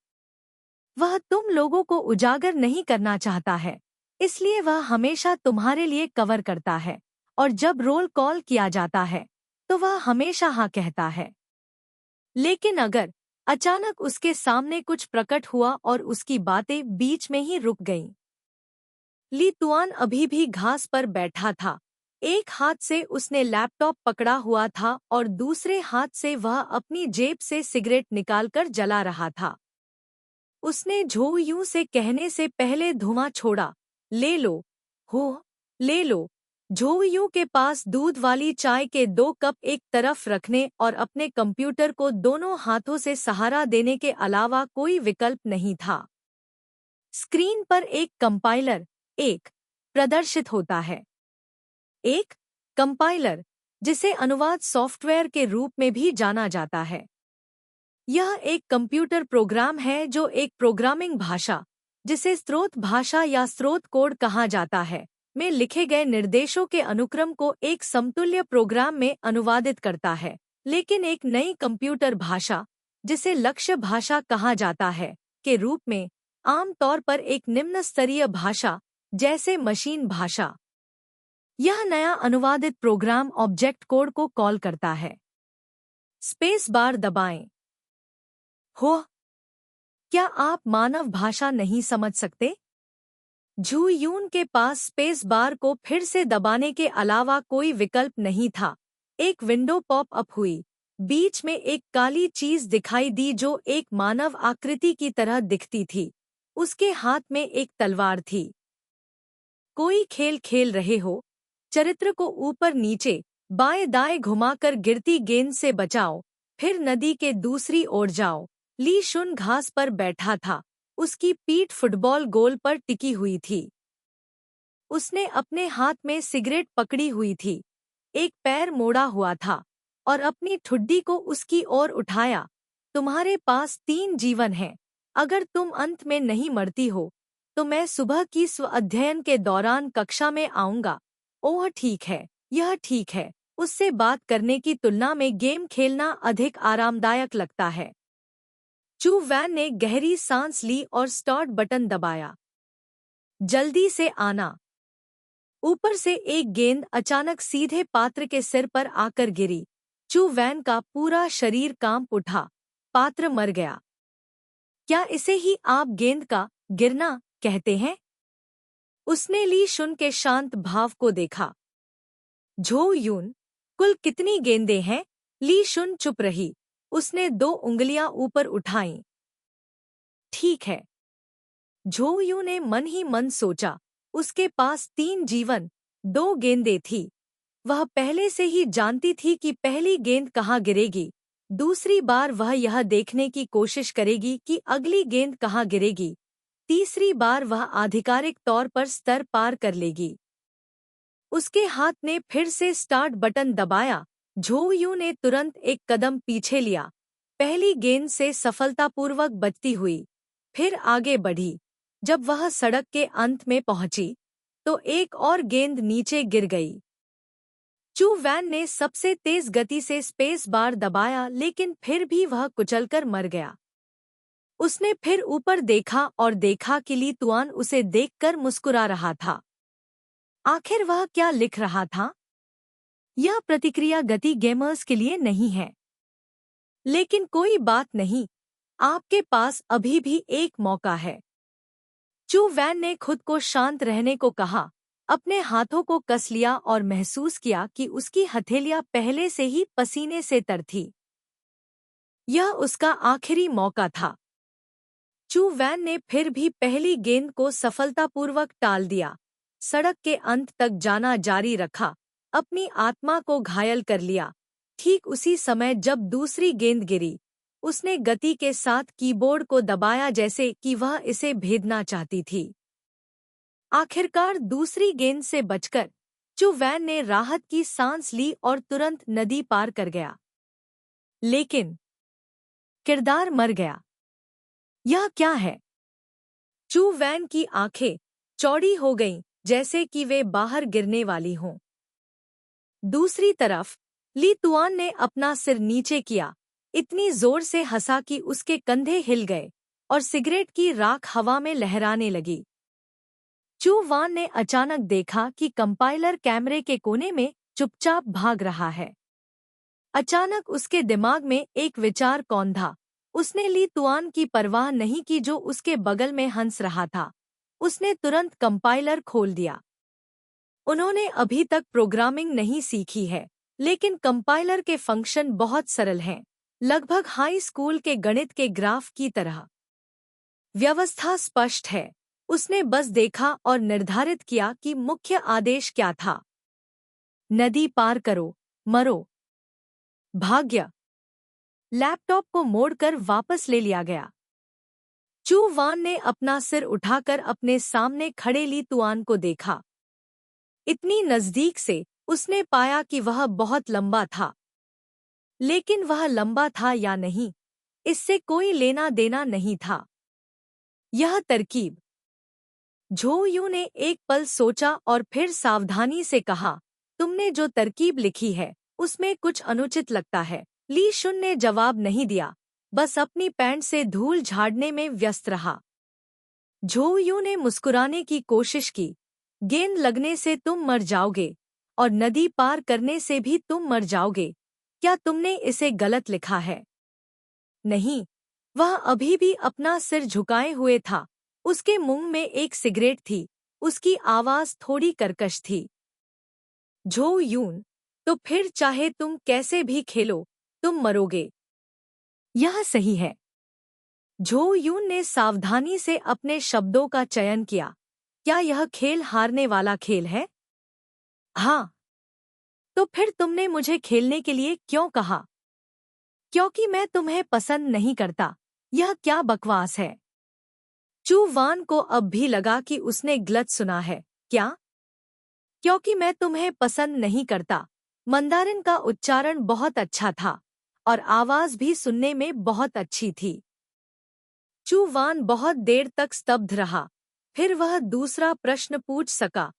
वह तुम लोगों को उजागर नहीं करना चाहता है, इसलिए वह हमेशा तुम्हारे लिए कवर करता है, और जब रोल कॉल किया जाता है तो वह हमेशा हाँ कहता है। लेकिन अगर अचानक उसके सामने कुछ प्रकट हुआ और उसकी बातें बीच में ही रुक गईं। ली तुआन अभी भी घास पर बैठा था। एक हाथ से उसने लैपटॉप पकड़ा हुआ था और दूसरे हाथ से वह अपनी जेब से सिगरेट निकालकर जला रहा था। उसने झो यूं से कहने से पहले धुआं छोड़ा, ले लो, हो, ले लो। झो यूं के पास दूध वाली चाय के 2 कप एक तरफ रखने और अपने कंप्यूटर को दोनों हाथों से सहारा देने के अलावा कोई विकल्प नहीं था। स्क्रीन पर एक कंपाइलर, एक प्रदर्शित होता है। एक कंपाइलर, जिसे अनुवाद सॉफ्टवेयर के रूप में भी जाना जाता है। यह एक कंप्यूटर प्रोग्राम है जो एक प्रोग्रामिंग भाषा, जिसे स्रोत भाषा या स्रोत कोड कहा जाता है, में लिखे गए निर्देशों के अनुक्रम को एक समतुल्य प्रोग्राम में अनुवादित करता है, लेकिन एक नई कंप्यूटर भाषा, जिसे लक्ष्य भाषा कहा जाता है, के रूप में, आमतौर पर एक निम्न स्तरीय भाषा, जैसे मशीन भाषा। यह नया अनुवादित प्रोग्राम ऑब्जेक्ट कोड को कॉल करता है। स्पेस बार दबाएं। हो, क्या आप मानव भाषा नहीं समझ सकते? झू यून के पास स्पेस बार को फिर से दबाने के अलावा कोई विकल्प नहीं था। एक विंडो पॉप अप हुई। बीच में एक काली चीज दिखाई दी जो एक मानव आकृति की तरह दिखती थी। उसके हाथ में एक तलवार थी। कोई खेल खेल रहे हो? चरित्र को ऊपर नीचे, बाएं दाएं घुमाकर गिरती गेंद से बचाओ, फिर नदी के दूसरी ओर जाओ। ली शुन घास पर बैठा था, उसकी पीठ फुटबॉल गोल पर टिकी हुई थी। उसने अपने हाथ में सिगरेट पकड़ी हुई थी, एक पैर मोड़ा हुआ था, और अपनी ठुड्डी को उसकी ओर उठाया। तुम्हारे पास 3 जीवन हैं। अगर तुम अंत में नहीं मरती हो, तो मैं सुबह की स्व अध्ययन के दौरान कक्षा में आऊंगा। ओह ठीक है, यह ठीक है। उससे बात करने की तुलना में गेम खेलना अधिक आरामदायक लगता है। चू वैन ने गहरी सांस ली और स्टार्ट बटन दबाया। जल्दी से आना। ऊपर से एक गेंद अचानक सीधे पात्र के सिर पर आकर गिरी। चू वैन का पूरा शरीर कांप उठा। पात्र मर गया। क्या इसे ही आप गेंद का गिरना कहते हैं? उसने ली शुन के शांत भाव को देखा। झो यून, कुल कितनी गेंदें हैं? ली शुन चुप रही। उसने 2 उंगलियां ऊपर उठाईं। ठीक है। झो यून ने मन ही मन सोचा, उसके पास 3 जीवन, 2 गेंदें थी। वह पहले से ही जानती थी कि पहली गेंद कहाँ गिरेगी। दूसरी बार वह यह देखने की कोशिश करेगी कि अगली गेंद कहाँ गिरेगी। तीसरी बार वह आधिकारिक तौर पर स्तर पार कर लेगी। उसके हाथ ने फिर से स्टार्ट बटन दबाया। झोउ यू ने तुरंत एक कदम पीछे लिया, पहली गेंद से सफलतापूर्वक बचती हुई, फिर आगे बढ़ी। जब वह सड़क के अंत में पहुंची, तो एक और गेंद नीचे गिर गई। चू वैन ने सबसे तेज गति से स्पेस बार दबाया, लेकिन फिर भी वह कुचलकर मर गया। उसने फिर ऊपर देखा और देखा कि ली तुआन उसे देखकर मुस्कुरा रहा था। आखिर वह क्या लिख रहा था? यह प्रतिक्रिया गति गेमर्स के लिए नहीं है। लेकिन कोई बात नहीं, आपके पास अभी भी एक मौका है। चू वैन ने खुद को शांत रहने को कहा, अपने हाथों को कस लिया और महसूस किया कि उसकी हथेलियां पहले से ही पसीने से तर थी। यह उसका आखिरी मौका था। चू वैन ने फिर भी पहली गेंद को सफलतापूर्वक टाल दिया, सड़क के अंत तक जाना जारी रखा, अपनी आत्मा को घायल कर लिया। ठीक उसी समय जब दूसरी गेंद गिरी, उसने गति के साथ कीबोर्ड को दबाया जैसे कि वह इसे भेदना चाहती थी। आखिरकार दूसरी गेंद से बचकर चू वैन ने राहत की सांस ली और तुरंत नदी पार कर गया। लेकिन किरदार मर गया। यह क्या है? चू वैन की आंखें चौड़ी हो गईं, जैसे कि वे बाहर गिरने वाली हों। दूसरी तरफ ली तुआन ने अपना सिर नीचे किया, इतनी जोर से हंसा कि उसके कंधे हिल गए और सिगरेट की राख हवा में लहराने लगी। चू वान ने अचानक देखा कि कंपाइलर कैमरे के कोने में चुपचाप भाग रहा है। अचानक उसके दिमाग में एक विचार कौंधा। उसने ली तुआन की परवाह नहीं की जो उसके बगल में हंस रहा था। उसने तुरंत कंपाइलर खोल दिया। उन्होंने अभी तक प्रोग्रामिंग नहीं सीखी है, लेकिन कंपाइलर के फंक्शन बहुत सरल हैं, लगभग हाई स्कूल के गणित के ग्राफ की तरह। व्यवस्था स्पष्ट है। उसने बस देखा और निर्धारित किया कि मुख्य आदेश क्या था। नदी पार करो, मरो। भाग्य। लैपटॉप को मोड़कर वापस ले लिया गया। चू वान ने अपना सिर उठाकर अपने सामने खड़े ली तुआन को देखा। इतनी नजदीक से उसने पाया कि वह बहुत लंबा था। लेकिन वह लंबा था या नहीं, इससे कोई लेना देना नहीं था। यह तरकीब। झोउ यू ने एक पल सोचा और फिर सावधानी से कहा, तुमने जो तरकीब लिखी है उसमें कुछ अनुचित लगता है। ली शुन ने जवाब नहीं दिया, बस अपनी पैंट से धूल झाड़ने में व्यस्त रहा। झोउ यू ने मुस्कुराने की कोशिश की, गेंद लगने से तुम मर जाओगे और नदी पार करने से भी तुम मर जाओगे। क्या तुमने इसे गलत लिखा है? नहीं। वह अभी भी अपना सिर झुकाए हुए था। उसके मुंह में एक सिगरेट थी। उसकी आवाज थोड़ी कर्कश थी। झोउ यून, तो फिर चाहे तुम कैसे भी खेलो, तुम मरोगे। यह सही है। झोउ यून ने सावधानी से अपने शब्दों का चयन किया। क्या यह खेल हारने वाला खेल है? हाँ। तो फिर तुमने मुझे खेलने के लिए क्यों कहा? क्योंकि मैं तुम्हें पसंद नहीं करता। यह क्या बकवास है? चू वान को अब भी लगा कि उसने गलत सुना है। क्या? क्योंकि मैं तुम्हें पसंद नहीं करता। मंदारिन का उच्चारण बहुत अच्छा था और आवाज भी सुनने में बहुत अच्छी थी। चू वान बहुत देर तक स्तब्ध रहा। फिर वह दूसरा प्रश्न पूछ सका,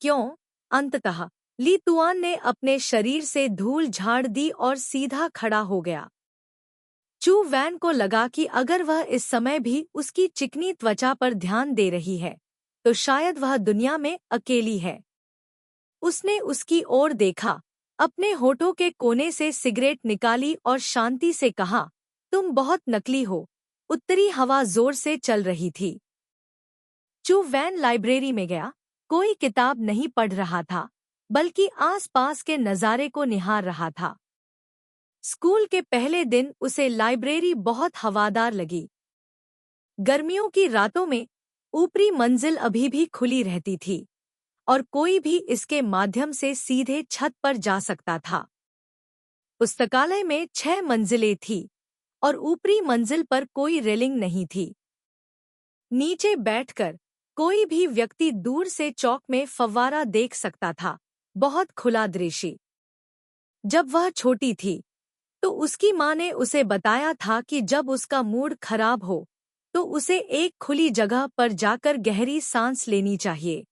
क्यों? अंततः ली तुआन ने अपने शरीर से धूल झाड़ दी और सीधा खड़ा हो गया। चू वैन को लगा कि अगर वह इस समय भी उसकी चिकनी त्वचा पर ध्यान दे रही है, तो शायद वह दुनिया में अकेली है। उसने उसकी ओर देखा, अपने होठों के कोने से सिगरेट निकाली और शांति से कहा, तुम बहुत नकली हो। उत्तरी हवा जोर से चल रही थी। चू वैन लाइब्रेरी में गया। कोई किताब नहीं पढ़ रहा था, बल्कि आसपास के नज़ारे को निहार रहा था। स्कूल के पहले दिन उसे लाइब्रेरी बहुत हवादार लगी। गर्मियों की रातों में ऊपरी मंजिल अभी भी खुली रहती थी और कोई भी इसके माध्यम से सीधे छत पर जा सकता था। पुस्तकालय में 6 मंजिलें थी और ऊपरी मंजिल पर कोई रेलिंग नहीं थी। नीचे बैठकर कोई भी व्यक्ति दूर से चौक में फव्वारा देख सकता था। बहुत खुला दृश्य। जब वह छोटी थी तो उसकी माँ ने उसे बताया था कि जब उसका मूड खराब हो तो उसे एक खुली जगह पर जाकर गहरी सांस लेनी चाहिए।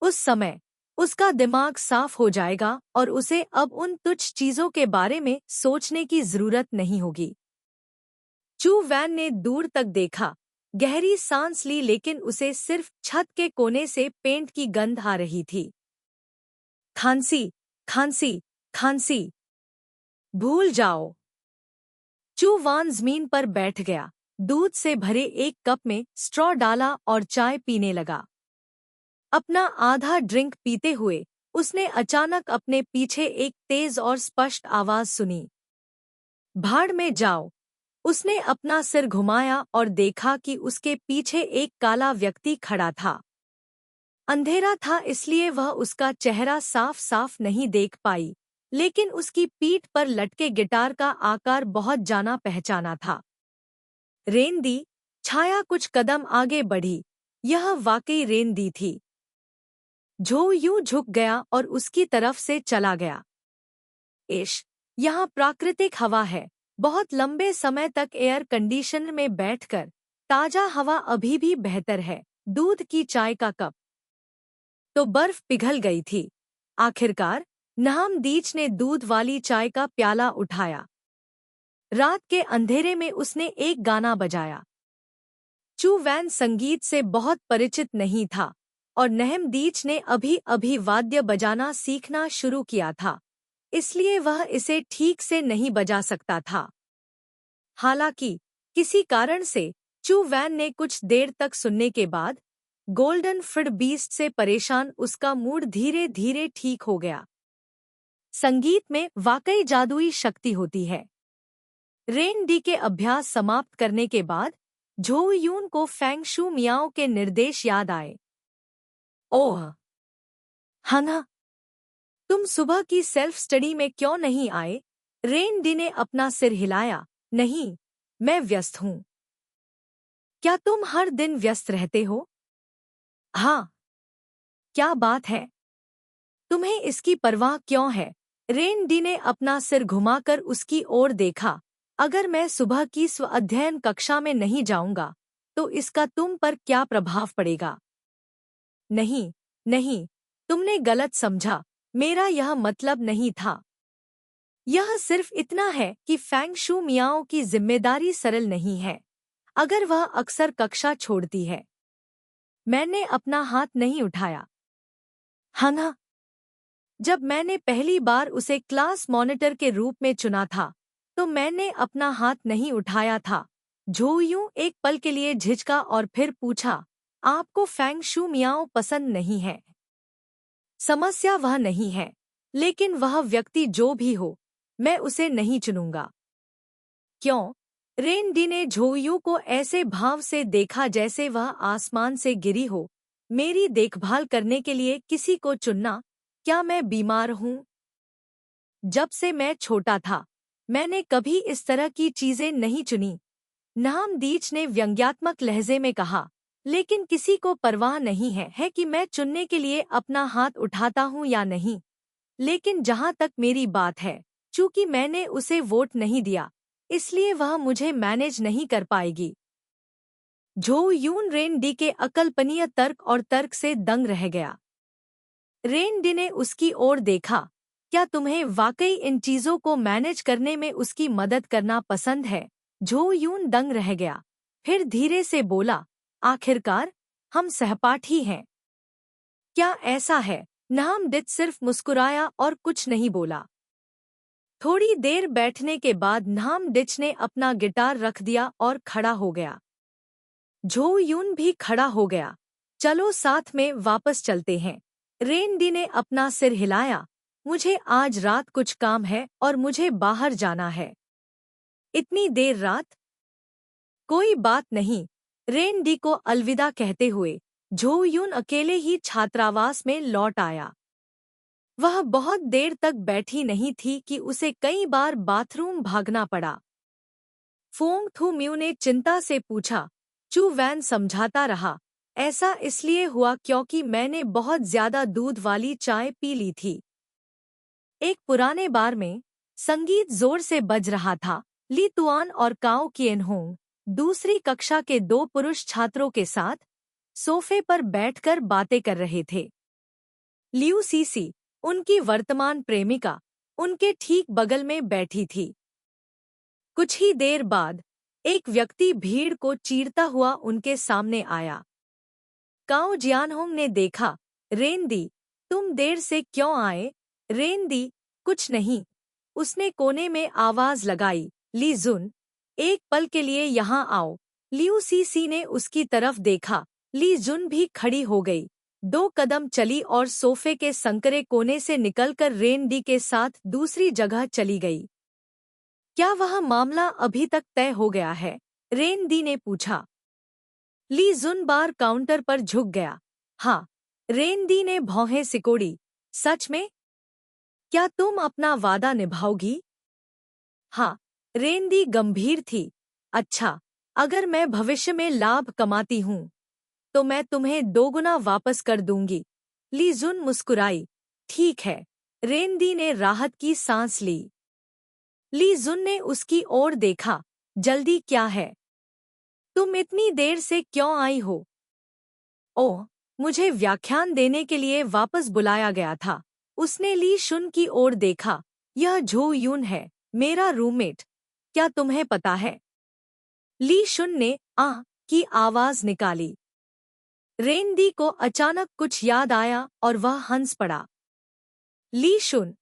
उस समय उसका दिमाग साफ हो जाएगा और उसे अब उन तुच्छ चीजों के बारे में सोचने की जरूरत नहीं होगी। चू वैन ने दूर तक देखा, गहरी सांस ली, लेकिन उसे सिर्फ छत के कोने से पेंट की गंध आ रही थी। खांसी, खांसी, खांसी। भूल जाओ। चू वान जमीन पर बैठ गया, दूध से भरे एक कप में स्ट्रॉ डाला और चाय पीने लगा। अपना आधा ड्रिंक पीते हुए उसने अचानक अपने पीछे एक तेज और स्पष्ट आवाज सुनी। भाड़ में जाओ। उसने अपना सिर घुमाया और देखा कि उसके पीछे एक काला व्यक्ति खड़ा था। अंधेरा था इसलिए वह उसका चेहरा साफ साफ नहीं देख पाई, लेकिन उसकी पीठ पर लटके गिटार का आकार बहुत जाना पहचाना था। रेंदी। छाया कुछ कदम आगे बढ़ी। यह वाकई रेंदी थी। झो यूं झुक गया और उसकी तरफ से चला गया। यहाँ प्राकृतिक हवा है। बहुत लंबे समय तक एयर कंडीशनर में बैठकर ताजा हवा अभी भी बेहतर है। दूध की चाय का कप तो बर्फ पिघल गई थी। आखिरकार नहामदीच ने दूध वाली चाय का प्याला उठाया। रात के अंधेरे में उसने एक गाना बजाया। चू वैन संगीत से बहुत परिचित नहीं था और नहमदीच ने अभी अभी वाद्य बजाना सीखना शुरू किया था, इसलिए वह इसे ठीक से नहीं बजा सकता था। हालांकि किसी कारण से चू वैन ने कुछ देर तक सुनने के बाद गोल्डन फिड बीस्ट से परेशान उसका मूड धीरे धीरे ठीक हो गया। संगीत में वाकई जादुई शक्ति होती है। रेन डी के अभ्यास समाप्त करने के बाद झो यून को फेंग शू मियाओ के निर्देश याद आए। ओह हना, तुम सुबह की सेल्फ स्टडी में क्यों नहीं आए? रेन डी ने अपना सिर हिलाया। नहीं, मैं व्यस्त हूँ। क्या तुम हर दिन व्यस्त रहते हो? हाँ। क्या बात है? तुम्हें इसकी परवाह क्यों है? रेन डी ने अपना सिर घुमाकर उसकी ओर देखा। अगर मैं सुबह की स्व अध्ययन कक्षा में नहीं जाऊंगा तो इसका तुम पर क्या प्रभाव पड़ेगा? नहीं, नहीं, तुमने गलत समझा। मेरा यह मतलब नहीं था। यह सिर्फ इतना है कि फेंग शू मियाओ की जिम्मेदारी सरल नहीं है। अगर वह अक्सर कक्षा छोड़ती है। मैंने अपना हाथ नहीं उठाया। हना, जब मैंने पहली बार उसे क्लास मॉनिटर के रूप में चुना था तो मैंने अपना हाथ नहीं उठाया था। झो यूं एक पल के लिए झिझका और फिर पूछा, आपको फेंग शू मियाओ पसंद नहीं है? समस्या वह नहीं है, लेकिन वह व्यक्ति जो भी हो, मैं उसे नहीं चुनूंगा। क्यों? रेन डी ने झो यू को ऐसे भाव से देखा जैसे वह आसमान से गिरी हो। मेरी देखभाल करने के लिए किसी को चुनना? क्या मैं बीमार हूँ? जब से मैं छोटा था मैंने कभी इस तरह की चीजें नहीं चुनी। नहामदीच ने व्यंग्यात्मक लहजे में कहा, लेकिन किसी को परवाह नहीं है कि मैं चुनने के लिए अपना हाथ उठाता हूँ या नहीं। लेकिन जहाँ तक मेरी बात है, चूंकि मैंने उसे वोट नहीं दिया, इसलिए वह मुझे मैनेज नहीं कर पाएगी। झो यून रेन डी के अकल्पनीय तर्क और तर्क से दंग रह गया। रेन डी ने उसकी ओर देखा। क्या तुम्हें वाकई इन चीजों को मैनेज करने में उसकी मदद करना पसंद है? झो यून दंग रह गया, फिर धीरे से बोला, आखिरकार हम सहपाठी हैं। क्या ऐसा है? नहामदिच सिर्फ मुस्कुराया और कुछ नहीं बोला। थोड़ी देर बैठने के बाद नहामदिच ने अपना गिटार रख दिया और खड़ा हो गया। झो यून भी खड़ा हो गया। चलो साथ में वापस चलते हैं। रेन डी ने अपना सिर हिलाया। मुझे आज रात कुछ काम है और मुझे बाहर जाना है। इतनी देर रात? कोई बात नहीं। रेन डी को अलविदा कहते हुए झो यून अकेले ही छात्रावास में लौट आया। वह बहुत देर तक बैठी नहीं थी कि उसे कई बार बाथरूम भागना पड़ा। फोंग थू म्यू ने चिंता से पूछा। चू वैन समझाता रहा, ऐसा इसलिए हुआ क्योंकि मैंने बहुत ज्यादा दूध वाली चाय पी ली थी। एक पुराने बार में संगीत जोर से बज रहा था। ली तुआन और काओ किएनहोंग दूसरी कक्षा के दो पुरुष छात्रों के साथ सोफे पर बैठकर बातें कर रहे थे। लियू सीसी, उनकी वर्तमान प्रेमिका, उनके ठीक बगल में बैठी थी। कुछ ही देर बाद एक व्यक्ति भीड़ को चीरता हुआ उनके सामने आया। काओ जियानहोंग ने देखा। रेंदी, तुम देर से क्यों आए? रेंदी, कुछ नहीं, उसने कोने में आवाज लगाई। ली जुन, एक पल के लिए यहाँ आओ। लियू सीसी ने उसकी तरफ देखा। ली जुन भी खड़ी हो गई, 2 कदम चली और सोफे के संकरे कोने से निकलकर रेंडी के साथ दूसरी जगह चली गई। क्या वह मामला अभी तक तय हो गया है? रेंडी ने पूछा। ली जुन बार काउंटर पर झुक गया। हाँ, रेंडी ने भौहें सिकोड़ी। सच में? क्या तुम अपना वादा निभाओगी? हाँ, रेंडी गंभीर थी। अच्छा, अगर मैं भविष्य में लाभ कमाती हूँ तो मैं तुम्हें 2 गुना वापस कर दूंगी। ली जुन मुस्कुराई। ठीक है। रेंडी ने राहत की सांस ली। ली जुन ने उसकी ओर देखा। जल्दी क्या है? तुम इतनी देर से क्यों आई हो? ओह, मुझे व्याख्यान देने के लिए वापस बुलाया गया था। उसने ली शुन की ओर देखा। यह झो यून है, मेरा रूममेट। क्या तुम्हें पता है? ली शुन ने आह की आवाज निकाली। रेंडी को अचानक कुछ याद आया और वह हंस पड़ा। ली शुन,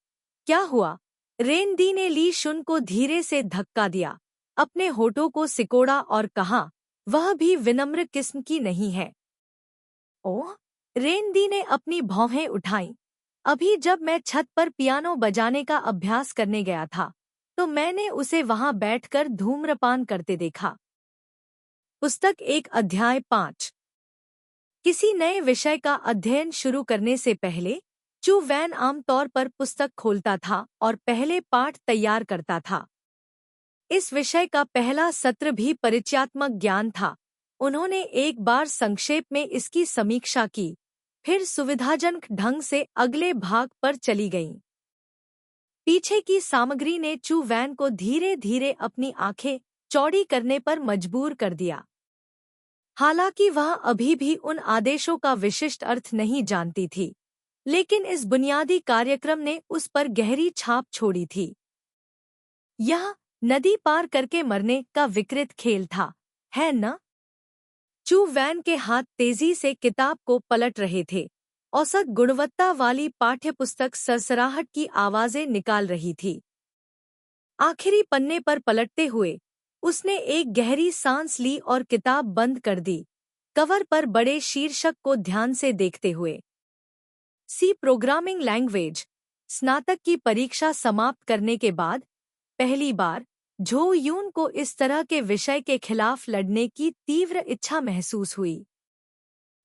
क्या हुआ? रेंडी ने ली शुन को धीरे से धक्का दिया, अपने होठों को सिकोड़ा और कहा, वह भी विनम्र किस्म की नहीं है। ओह, रेंडी ने अपनी भौहें उठाईं। अभी जब मैं छत पर पियानो बजाने का अभ्यास करने गया था तो मैंने उसे वहां बैठकर धूम्रपान करते देखा। पुस्तक 1 अध्याय 5। किसी नए विषय का अध्ययन शुरू करने से पहले चू वैन आमतौर पर पुस्तक खोलता था और पहले पाठ तैयार करता था। इस विषय का पहला सत्र भी परिचयात्मक ज्ञान था। उन्होंने एक बार संक्षेप में इसकी समीक्षा की, फिर सुविधाजनक ढंग से अगले भाग पर चली गईं। पीछे की सामग्री ने चू वैन को धीरे धीरे अपनी आंखें चौड़ी करने पर मजबूर कर दिया। हालांकि वह अभी भी उन आदेशों का विशिष्ट अर्थ नहीं जानती थी, लेकिन इस बुनियादी कार्यक्रम ने उस पर गहरी छाप छोड़ी थी। यह नदी पार करके मरने का विकृत खेल था, है न? चू वैन के हाथ तेजी से किताब को पलट रहे थे। औसत गुणवत्ता वाली पाठ्यपुस्तक सरसराहट की आवाजें निकाल रही थी। आखिरी पन्ने पर पलटते हुए उसने एक गहरी सांस ली और किताब बंद कर दी, कवर पर बड़े शीर्षक को ध्यान से देखते हुए। C programming language. स्नातक की परीक्षा समाप्त करने के बाद पहली बार झो यून को इस तरह के विषय के खिलाफ लड़ने की तीव्र इच्छा महसूस हुई।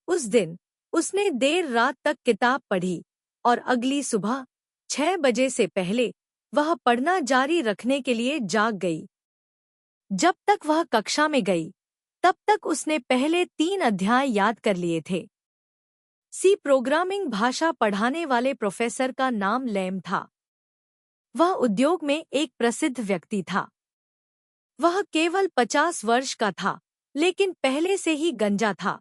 उस दिन उसने देर रात तक किताब पढ़ी और अगली सुबह 6 बजे से पहले वह पढ़ना जारी रखने के लिए जाग गई। जब तक वह कक्षा में गई तब तक उसने पहले 3 अध्याय याद कर लिए थे। सी प्रोग्रामिंग भाषा पढ़ाने वाले प्रोफेसर का नाम लैम था। वह उद्योग में एक प्रसिद्ध व्यक्ति था। वह केवल 50 वर्ष का था, लेकिन पहले से ही गंजा था।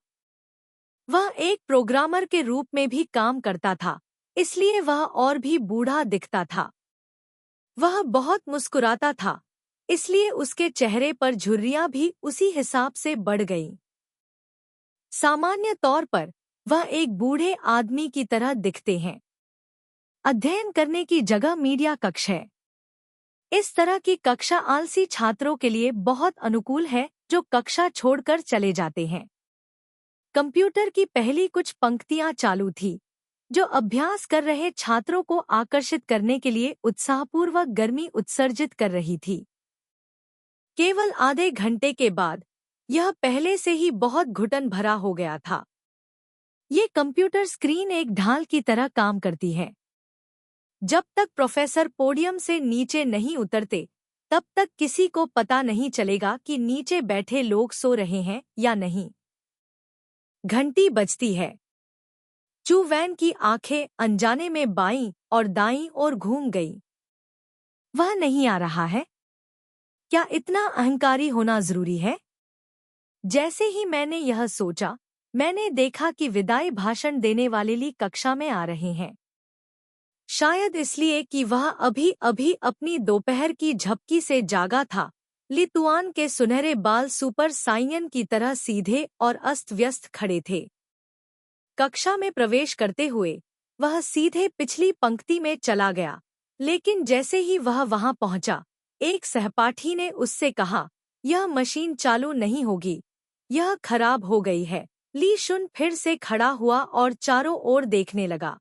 वह एक प्रोग्रामर के रूप में भी काम करता था, इसलिए वह और भी बूढ़ा दिखता था। वह बहुत मुस्कुराता था, इसलिए उसके चेहरे पर झुर्रियां भी उसी हिसाब से बढ़ गईं। सामान्य तौर पर वह एक बूढ़े आदमी की तरह दिखते हैं। अध्ययन करने की जगह मीडिया कक्ष है। इस तरह की कक्षा आलसी छात्रों के लिए बहुत अनुकूल है जो कक्षा छोड़कर चले जाते हैं। कंप्यूटर की पहली कुछ पंक्तियां चालू थी, जो अभ्यास कर रहे छात्रों को आकर्षित करने के लिए उत्साहपूर्वक गर्मी उत्सर्जित कर रही थी। केवल आधे घंटे के बाद यह पहले से ही बहुत घुटन भरा हो गया था। ये कंप्यूटर स्क्रीन एक ढाल की तरह काम करती है। जब तक प्रोफेसर पोडियम से नीचे नहीं उतरते तब तक किसी को पता नहीं चलेगा कि नीचे बैठे लोग सो रहे हैं या नहीं। घंटी बजती है। चू वैन की आंखें अनजाने में बाईं और दाईं ओर घूम गईं। वह नहीं आ रहा है? क्या इतना अहंकारी होना जरूरी है? जैसे ही मैंने यह सोचा, मैंने देखा कि विदाई भाषण देने वाले ली कक्षा में आ रहे हैं। शायद इसलिए कि वह अभी अभी अपनी दोपहर की झपकी से जागा था। लितुआन के सुनहरे बाल सुपर साइयन की तरह सीधे और अस्त व्यस्त खड़े थे। कक्षा में प्रवेश करते हुए वह सीधे पिछली पंक्ति में चला गया, लेकिन जैसे ही वह वहां पहुंचा, एक सहपाठी ने उससे कहा, यह मशीन चालू नहीं होगी, यह खराब हो गई है। ली शुन फिर से खड़ा हुआ और चारों ओर देखने लगा।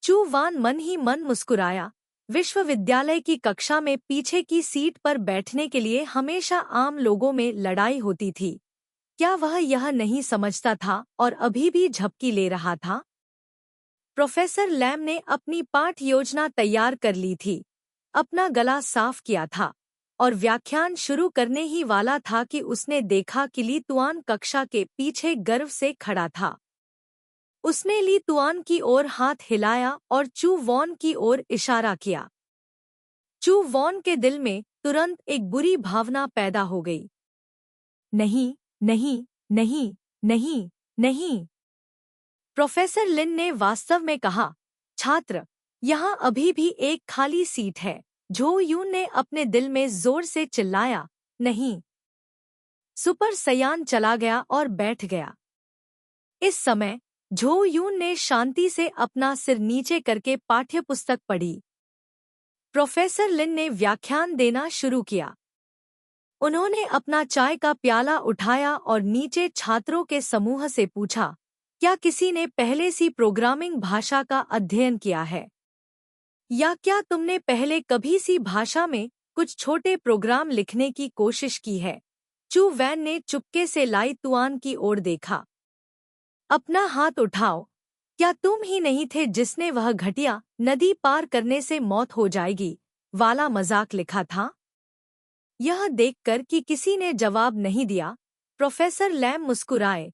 चू वान मन ही मन मुस्कुराया। विश्वविद्यालय की कक्षा में पीछे की सीट पर बैठने के लिए हमेशा आम लोगों में लड़ाई होती थी। क्या वह यह नहीं समझता था और अभी भी झपकी ले रहा था? प्रोफेसर लैम ने अपनी पाठ योजना तैयार कर ली थी, अपना गला साफ किया था और व्याख्यान शुरू करने ही वाला था कि उसने देखा कि ली तुआन कक्षा के पीछे गर्व से खड़ा था। उसने ली तुआन की ओर हाथ हिलाया और चू वॉन की ओर इशारा किया। चू वॉन के दिल में तुरंत एक बुरी भावना पैदा हो गई। नहीं, नहीं, नहीं, नहीं, नहीं। प्रोफेसर लिन ने वास्तव में कहा, छात्र, यहाँ अभी भी एक खाली सीट है। झो यून ने अपने दिल में जोर से चिल्लाया, नहीं। सुपर सयान चला गया और बैठ गया। इस समय झो यून ने शांति से अपना सिर नीचे करके पाठ्यपुस्तक पढ़ी। प्रोफेसर लिन ने व्याख्यान देना शुरू किया। उन्होंने अपना चाय का प्याला उठाया और नीचे छात्रों के समूह से पूछा, क्या किसी ने पहले सी प्रोग्रामिंग भाषा का अध्ययन किया है? या क्या तुमने पहले कभी सी भाषा में कुछ छोटे प्रोग्राम लिखने की कोशिश की है? चू वैन ने चुपके से लाई तुआन की ओर देखा। अपना हाथ उठाओ, क्या तुम ही नहीं थे जिसने वह घटिया नदी पार करने से मौत हो जाएगी वाला मजाक लिखा था? यह देखकर कि किसी ने जवाब नहीं दिया, प्रोफेसर लैम मुस्कुराए।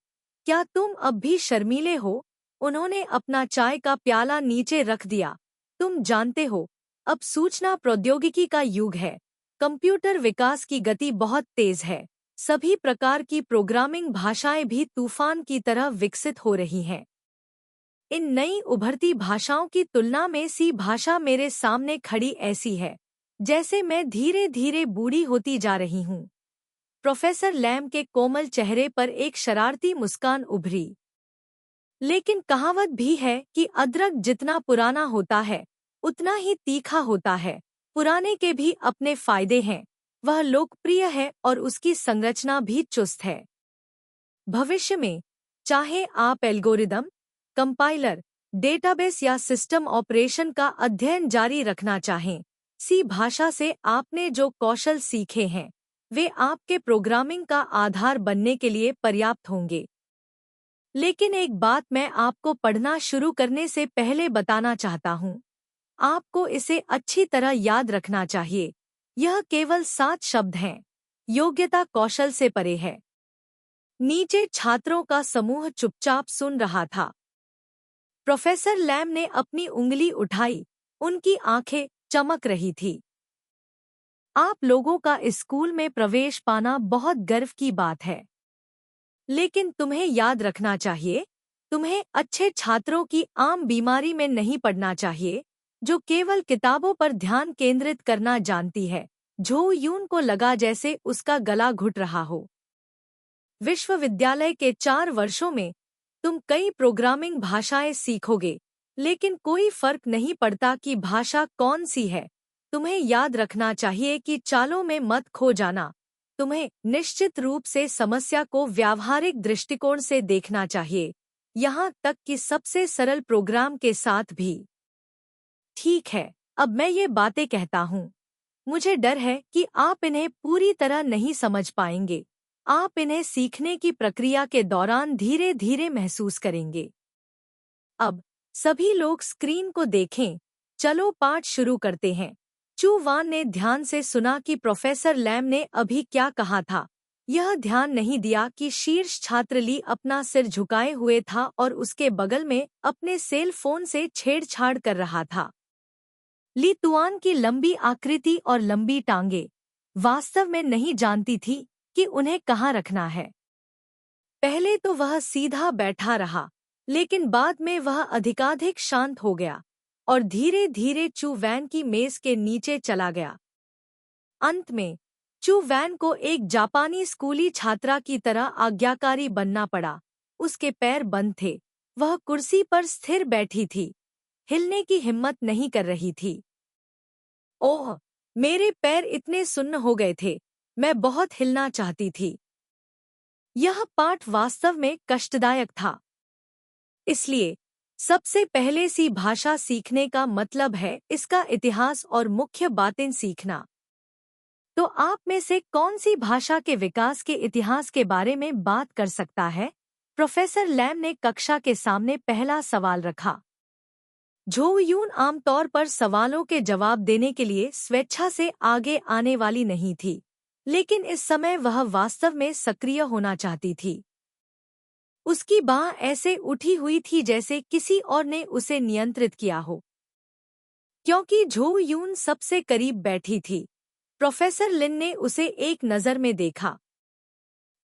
क्या तुम अब भी शर्मीले हो? उन्होंने अपना चाय का प्याला नीचे रख दिया। तुम जानते हो, अब सूचना प्रौद्योगिकी का युग है। कंप्यूटर विकास की गति बहुत तेज है। सभी प्रकार की प्रोग्रामिंग भाषाएं भी तूफान की तरह विकसित हो रही हैं। इन नई उभरती भाषाओं की तुलना में सी भाषा मेरे सामने खड़ी ऐसी है जैसे मैं धीरे धीरे बूढ़ी होती जा रही हूँ। प्रोफेसर लैम के कोमल चेहरे पर एक शरारती मुस्कान उभरी। लेकिन कहावत भी है कि अदरक जितना पुराना होता है उतना ही तीखा होता है। पुराने के भी अपने फायदे हैं। वह लोकप्रिय है और उसकी संरचना भी चुस्त है। भविष्य में चाहे आप एल्गोरिदम, कंपाइलर, डेटाबेस या सिस्टम ऑपरेशन का अध्ययन जारी रखना चाहें, सी भाषा से आपने जो कौशल सीखे हैं वे आपके प्रोग्रामिंग का आधार बनने के लिए पर्याप्त होंगे। लेकिन एक बात मैं आपको पढ़ना शुरू करने से पहले बताना चाहता हूँ। आपको इसे अच्छी तरह याद रखना चाहिए। यह केवल 7 शब्द हैं। योग्यता कौशल से परे है। नीचे छात्रों का समूह चुपचाप सुन रहा था। प्रोफेसर लैम ने अपनी उंगली उठाई। उनकी आंखें चमक रही थी। आप लोगों का इस स्कूल में प्रवेश पाना बहुत गर्व की बात है। लेकिन तुम्हें याद रखना चाहिए, तुम्हें अच्छे छात्रों की आम बीमारी में नहीं पड़ना चाहिए, जो केवल किताबों पर ध्यान केंद्रित करना जानती है। झो यून को लगा जैसे उसका गला घुट रहा हो। विश्वविद्यालय के 4 वर्षों में तुम कई प्रोग्रामिंग भाषाएं सीखोगे, लेकिन कोई फर्क नहीं पड़ता कि भाषा कौन सी है। तुम्हें याद रखना चाहिए कि चालों में मत खो जाना। तुम्हें निश्चित रूप से समस्या को व्यावहारिक दृष्टिकोण से देखना चाहिए, यहाँ तक कि सबसे सरल प्रोग्राम के साथ भी। ठीक है, अब मैं ये बातें कहता हूँ। मुझे डर है कि आप इन्हें पूरी तरह नहीं समझ पाएंगे। आप इन्हें सीखने की प्रक्रिया के दौरान धीरे धीरे महसूस करेंगे। अब सभी लोग स्क्रीन को देखें। चलो पाठ शुरू करते हैं। चू वान ने ध्यान से सुना कि प्रोफेसर लैम ने अभी क्या कहा था। यह ध्यान नहीं दिया कि शीर्ष छात्र ली अपना सिर झुकाए हुए था और उसके बगल में अपने सेल फोन से छेड़छाड़ कर रहा था। ली तुआन की लंबी आकृति और लंबी टांगे वास्तव में नहीं जानती थी कि उन्हें कहाँ रखना है। पहले तो वह सीधा बैठा रहा, लेकिन बाद में वह अधिकाधिक शांत हो गया और धीरे धीरे चू वैन की मेज के नीचे चला गया। अंत में चू वैन को एक जापानी स्कूली छात्रा की तरह आज्ञाकारी बनना पड़ा। उसके पैर बंद थे, वह कुर्सी पर स्थिर बैठी थी, हिलने की हिम्मत नहीं कर रही थी। ओह, मेरे पैर इतने सुन्न हो गए थे, मैं बहुत हिलना चाहती थी। यह पाठ वास्तव में कष्टदायक था। इसलिए सबसे पहले सी भाषा सीखने का मतलब है इसका इतिहास और मुख्य बातें सीखना। तो आप में से कौन सी भाषा के विकास के इतिहास के बारे में बात कर सकता है? प्रोफेसर लैम ने कक्षा के सामने पहला सवाल रखा। झो यून आमतौर पर सवालों के जवाब देने के लिए स्वेच्छा से आगे आने वाली नहीं थी, लेकिन इस समय वह वास्तव में सक्रिय होना चाहती थी। उसकी बाँह ऐसे उठी हुई थी जैसे किसी और ने उसे नियंत्रित किया हो। क्योंकि झो यून सबसे करीब बैठी थी, प्रोफेसर लिन ने उसे एक नज़र में देखा।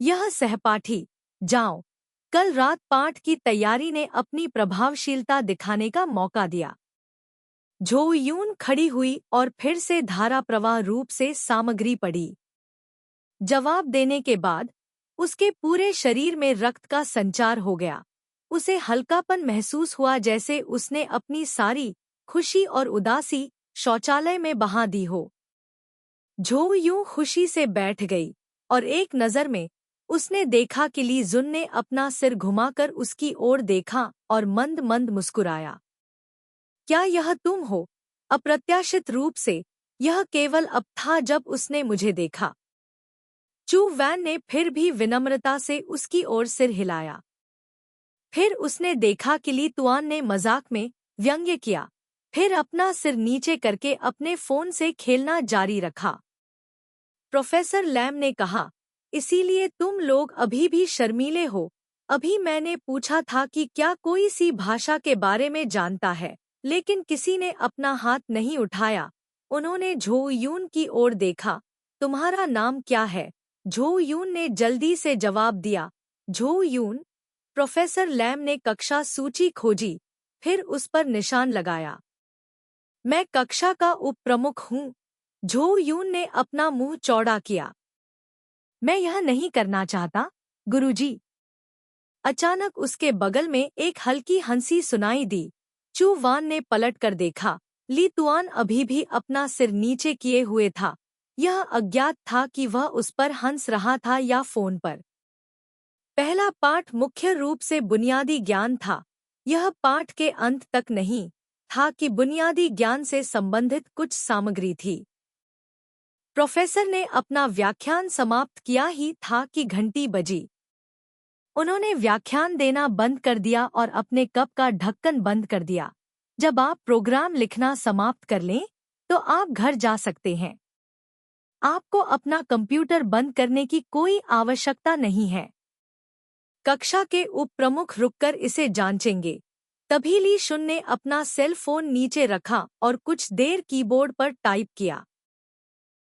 यह सहपाठी जाओ, कल रात पाठ की तैयारी ने अपनी प्रभावशीलता दिखाने का मौका दिया। झो यून खड़ी हुई और फिर से धारा प्रवाह रूप से सामग्री पढ़ी। जवाब देने के बाद उसके पूरे शरीर में रक्त का संचार हो गया। उसे हल्कापन महसूस हुआ जैसे उसने अपनी सारी खुशी और उदासी शौचालय में बहा दी हो। झो यूं खुशी से बैठ गई और एक नज़र में उसने देखा कि ली जुन ने अपना सिर घुमाकर उसकी ओर देखा और मंद मंद मुस्कुराया। क्या यह तुम हो? अप्रत्याशित रूप से यह केवल अब था जब उसने मुझे देखा। चू वैन ने फिर भी विनम्रता से उसकी ओर सिर हिलाया। फिर उसने देखा कि ली तुआन ने मजाक में व्यंग्य किया, फिर अपना सिर नीचे करके अपने फोन से खेलना जारी रखा। प्रोफेसर लैम ने कहा, इसीलिए तुम लोग अभी भी शर्मीले हो। अभी मैंने पूछा था कि क्या कोई सी भाषा के बारे में जानता है, लेकिन किसी ने अपना हाथ नहीं उठाया। उन्होंने झो यून की ओर देखा। तुम्हारा नाम क्या है? झो यून ने जल्दी से जवाब दिया, झो यून। प्रोफेसर लैम ने कक्षा सूची खोजी, फिर उस पर निशान लगाया। मैं कक्षा का उप प्रमुख हूँ। झो यून ने अपना मुंह चौड़ा किया। मैं यह नहीं करना चाहता, गुरुजी। अचानक उसके बगल में एक हल्की हंसी सुनाई दी। चू वान ने पलट कर देखा। ली तुआन अभी भी अपना सिर नीचे किए हुए था। यह अज्ञात था कि वह उस पर हंस रहा था या फोन पर। पहला पाठ मुख्य रूप से बुनियादी ज्ञान था। यह पाठ के अंत तक नहीं था कि बुनियादी ज्ञान से संबंधित कुछ सामग्री थी। प्रोफेसर ने अपना व्याख्यान समाप्त किया ही था कि घंटी बजी। उन्होंने व्याख्यान देना बंद कर दिया और अपने कप का ढक्कन बंद कर दिया। जब आप प्रोग्राम लिखना समाप्त कर लें, तो आप घर जा सकते हैं। आपको अपना कंप्यूटर बंद करने की कोई आवश्यकता नहीं है। कक्षा के उप प्रमुख रुककर इसे जांचेंगे। तभी ली शुन ने अपना सेल फोन नीचे रखा और कुछ देर कीबोर्ड पर टाइप किया।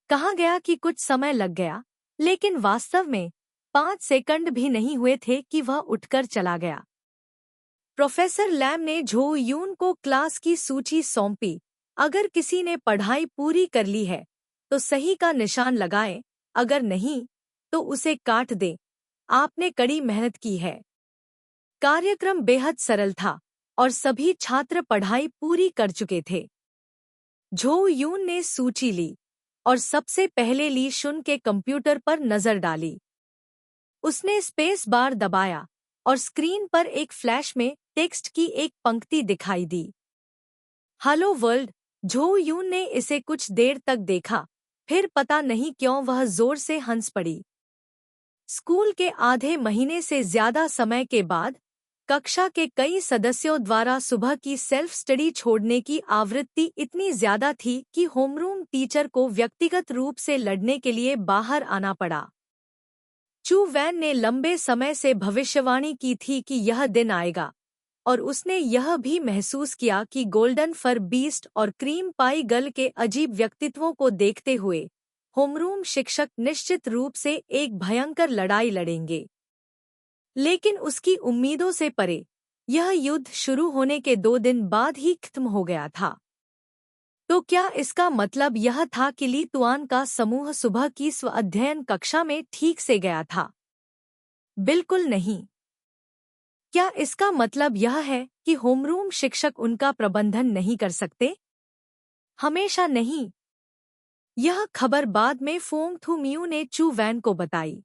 कहा गया कि कुछ समय लग गया, लेकिन वास्तव में 5 सेकंड भी नहीं हुए थे कि वह उठकर चला गया। प्रोफेसर लैम ने झो यून को क्लास की सूची सौंपी। अगर किसी ने पढ़ाई पूरी कर ली है तो सही का निशान लगाएं, अगर नहीं तो उसे काट दें। आपने कड़ी मेहनत की है। कार्यक्रम बेहद सरल था और सभी छात्र पढ़ाई पूरी कर चुके थे। झो यून ने सूची ली और सबसे पहले ली शुन के कंप्यूटर पर नजर डाली। उसने स्पेस बार दबाया और स्क्रीन पर एक फ्लैश में टेक्स्ट की एक पंक्ति दिखाई दी। Hello world. झो यून ने इसे कुछ देर तक देखा, फिर पता नहीं क्यों वह जोर से हंस पड़ी। स्कूल के आधे महीने से ज्यादा समय के बाद कक्षा के कई सदस्यों द्वारा सुबह की सेल्फ स्टडी छोड़ने की आवृत्ति इतनी ज्यादा थी कि होमरूम टीचर को व्यक्तिगत रूप से लड़ने के लिए बाहर आना पड़ा। चू वैन ने लंबे समय से भविष्यवाणी की थी कि यह दिन आएगा, और उसने यह भी महसूस किया कि गोल्डन फर बीस्ट और क्रीम पाई गर्ल के अजीब व्यक्तित्वों को देखते हुए होमरूम शिक्षक निश्चित रूप से एक भयंकर लड़ाई लड़ेंगे। लेकिन उसकी उम्मीदों से परे यह युद्ध शुरू होने के 2 दिन बाद ही खत्म हो गया था। तो क्या इसका मतलब यह था कि ली तुआन का समूह सुबह की स्व अध्ययन कक्षा में ठीक से गया था? बिल्कुल नहीं। क्या इसका मतलब यह है कि होमरूम शिक्षक उनका प्रबंधन नहीं कर सकते? हमेशा नहीं। यह खबर बाद में फोंग थू म्यू ने चू वैन को बताई।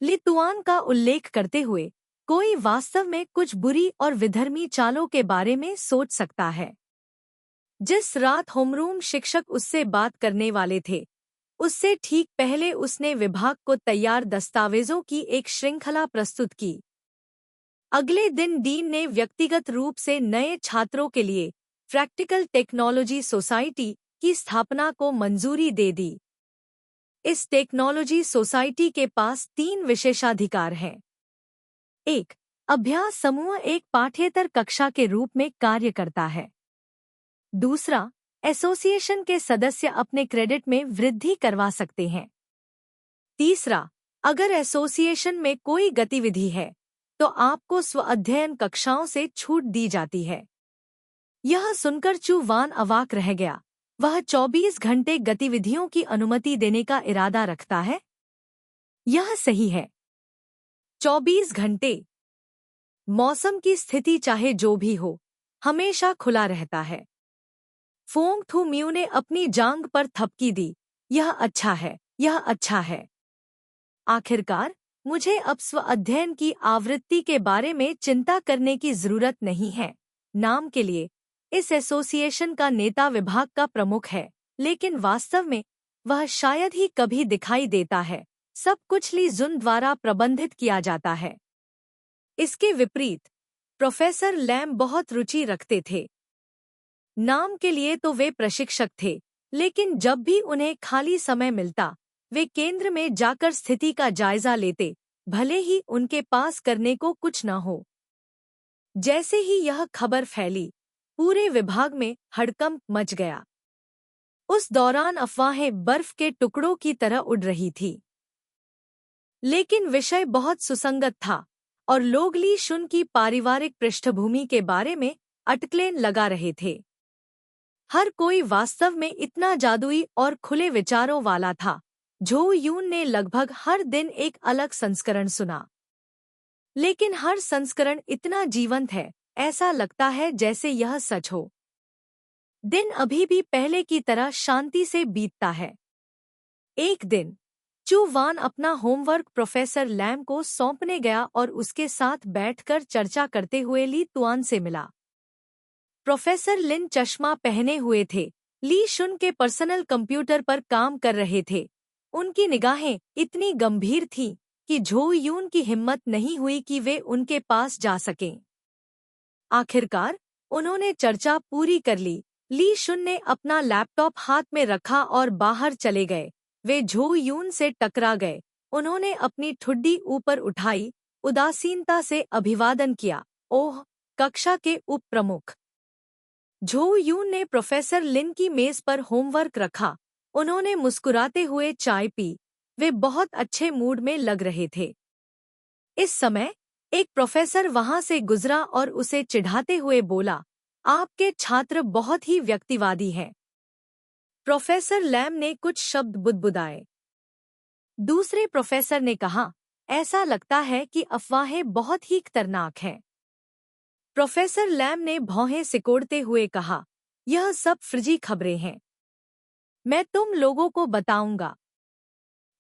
ली तुआन का उल्लेख करते हुए कोई वास्तव में कुछ बुरी और विधर्मी चालों के बारे में सोच सकता है। जिस रात होमरूम शिक्षक उससे बात करने वाले थे, उससे ठीक पहले उसने विभाग को तैयार दस्तावेजों की एक श्रृंखला प्रस्तुत की। अगले दिन डीन ने व्यक्तिगत रूप से नए छात्रों के लिए प्रैक्टिकल टेक्नोलॉजी सोसाइटी की स्थापना को मंजूरी दे दी। इस टेक्नोलॉजी सोसाइटी के पास 3 विशेषाधिकार हैं। 1. अभ्यास समूह एक पाठ्येतर कक्षा के रूप में कार्य करता है। दूसरा, एसोसिएशन के सदस्य अपने क्रेडिट में वृद्धि करवा सकते हैं। तीसरा, अगर एसोसिएशन में कोई गतिविधि है तो आपको स्व अध्ययन कक्षाओं से छूट दी जाती है। यह सुनकर चू वान अवाक रह गया। वह 24 घंटे गतिविधियों की अनुमति देने का इरादा रखता है? यह सही है। 24 घंटे। मौसम की स्थिति चाहे जो भी हो, हमेशा खुला रहता है। फोंग थू म्यू ने अपनी जांघ पर थपकी दी। यह अच्छा है, यह अच्छा है। आखिरकार, मुझे अब स्व अध्ययन की आवृत्ति के बारे में चिंता करने की जरूरत नहीं है। नाम के लिए इस एसोसिएशन का नेता विभाग का प्रमुख है, लेकिन वास्तव में वह शायद ही कभी दिखाई देता है। सब कुछ ली जुन द्वारा प्रबंधित किया जाता है। इसके विपरीत प्रोफेसर लैम बहुत रुचि रखते थे। नाम के लिए तो वे प्रशिक्षक थे, लेकिन जब भी उन्हें खाली समय मिलता, वे केंद्र में जाकर स्थिति का जायजा लेते, भले ही उनके पास करने को कुछ न हो। जैसे ही यह खबर फैली, पूरे विभाग में हड़कंप मच गया। उस दौरान अफवाहें बर्फ के टुकड़ों की तरह उड़ रही थी। लेकिन विषय बहुत सुसंगत था और लोग ली शुन की पारिवारिक पृष्ठभूमि के बारे में अटकलें लगा रहे थे। हर कोई वास्तव में इतना जादुई और खुले विचारों वाला था। झो यून ने लगभग हर दिन एक अलग संस्करण सुना, लेकिन हर संस्करण इतना जीवंत है, ऐसा लगता है जैसे यह सच हो। दिन अभी भी पहले की तरह शांति से बीतता है। एक दिन चू वान अपना होमवर्क प्रोफेसर लैम को सौंपने गया और उसके साथ बैठकर चर्चा करते हुए ली तुआन से मिला। प्रोफेसर लिन चश्मा पहने हुए थे, ली शुन के पर्सनल कंप्यूटर पर काम कर रहे थे। उनकी निगाहें इतनी गंभीर थीं कि झो यून की हिम्मत नहीं हुई कि वे उनके पास जा सकें। आखिरकार उन्होंने चर्चा पूरी कर ली। ली शुन ने अपना लैपटॉप हाथ में रखा और बाहर चले गए। वे झो यून से टकरा गए। उन्होंने अपनी ठुड्डी ऊपर उठाई, उदासीनता से अभिवादन किया। ओह, कक्षा के उप प्रमुख। झो यून ने प्रोफेसर लिन की मेज पर होमवर्क रखा। उन्होंने मुस्कुराते हुए चाय पी। वे बहुत अच्छे मूड में लग रहे थे। इस समय एक प्रोफेसर वहां से गुजरा और उसे चिढ़ाते हुए बोला, आपके छात्र बहुत ही व्यक्तिवादी हैं। प्रोफेसर लैम ने कुछ शब्द बुदबुदाए। दूसरे प्रोफेसर ने कहा, ऐसा लगता है कि अफवाहें बहुत ही खतरनाक हैं। प्रोफेसर लैम ने भौहें सिकोड़ते हुए कहा, यह सब फर्जी खबरें हैं। मैं तुम लोगों को बताऊंगा।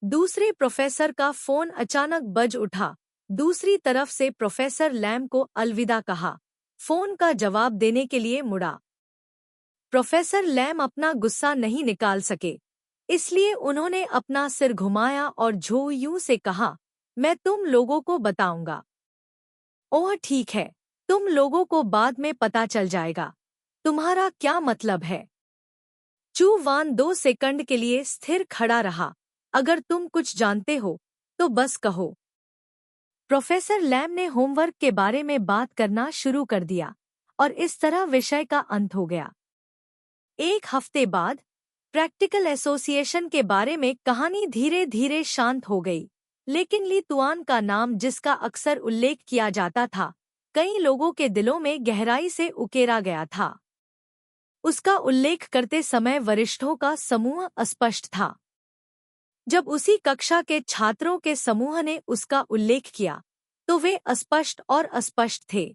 दूसरे प्रोफेसर का फोन अचानक बज उठा। दूसरी तरफ से प्रोफेसर लैम को अलविदा कहा। फोन का जवाब देने के लिए मुड़ा। प्रोफेसर लैम अपना गुस्सा नहीं निकाल सके, इसलिए उन्होंने अपना सिर घुमाया और झो यूं से कहा, मैं तुम लोगों को बताऊंगा। ओह ठीक है, तुम लोगों को बाद में पता चल जाएगा। तुम्हारा क्या मतलब है? चू वान 2 सेकंड के लिए स्थिर खड़ा रहा। अगर तुम कुछ जानते हो तो बस कहो। प्रोफेसर लैम ने होमवर्क के बारे में बात करना शुरू कर दिया और इस तरह विषय का अंत हो गया। एक हफ्ते बाद प्रैक्टिकल एसोसिएशन के बारे में कहानी धीरे धीरे शांत हो गई, लेकिन ली तुआन का नाम, जिसका अक्सर उल्लेख किया जाता था, कई लोगों के दिलों में गहराई से उकेरा गया था। उसका उल्लेख करते समय वरिष्ठों का समूह अस्पष्ट था। जब उसी कक्षा के छात्रों के समूह ने उसका उल्लेख किया तो वे अस्पष्ट और अस्पष्ट थे।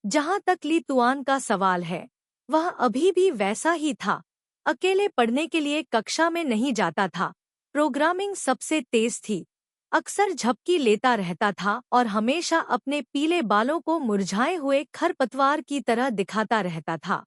जहां तक ली तुआन का सवाल है, वह अभी भी वैसा ही था। अकेले पढ़ने के लिए कक्षा में नहीं जाता था। प्रोग्रामिंग सबसे तेज थी। अक्सर झपकी लेता रहता था और हमेशा अपने पीले बालों को मुरझाए हुए खरपतवार की तरह दिखाता रहता था।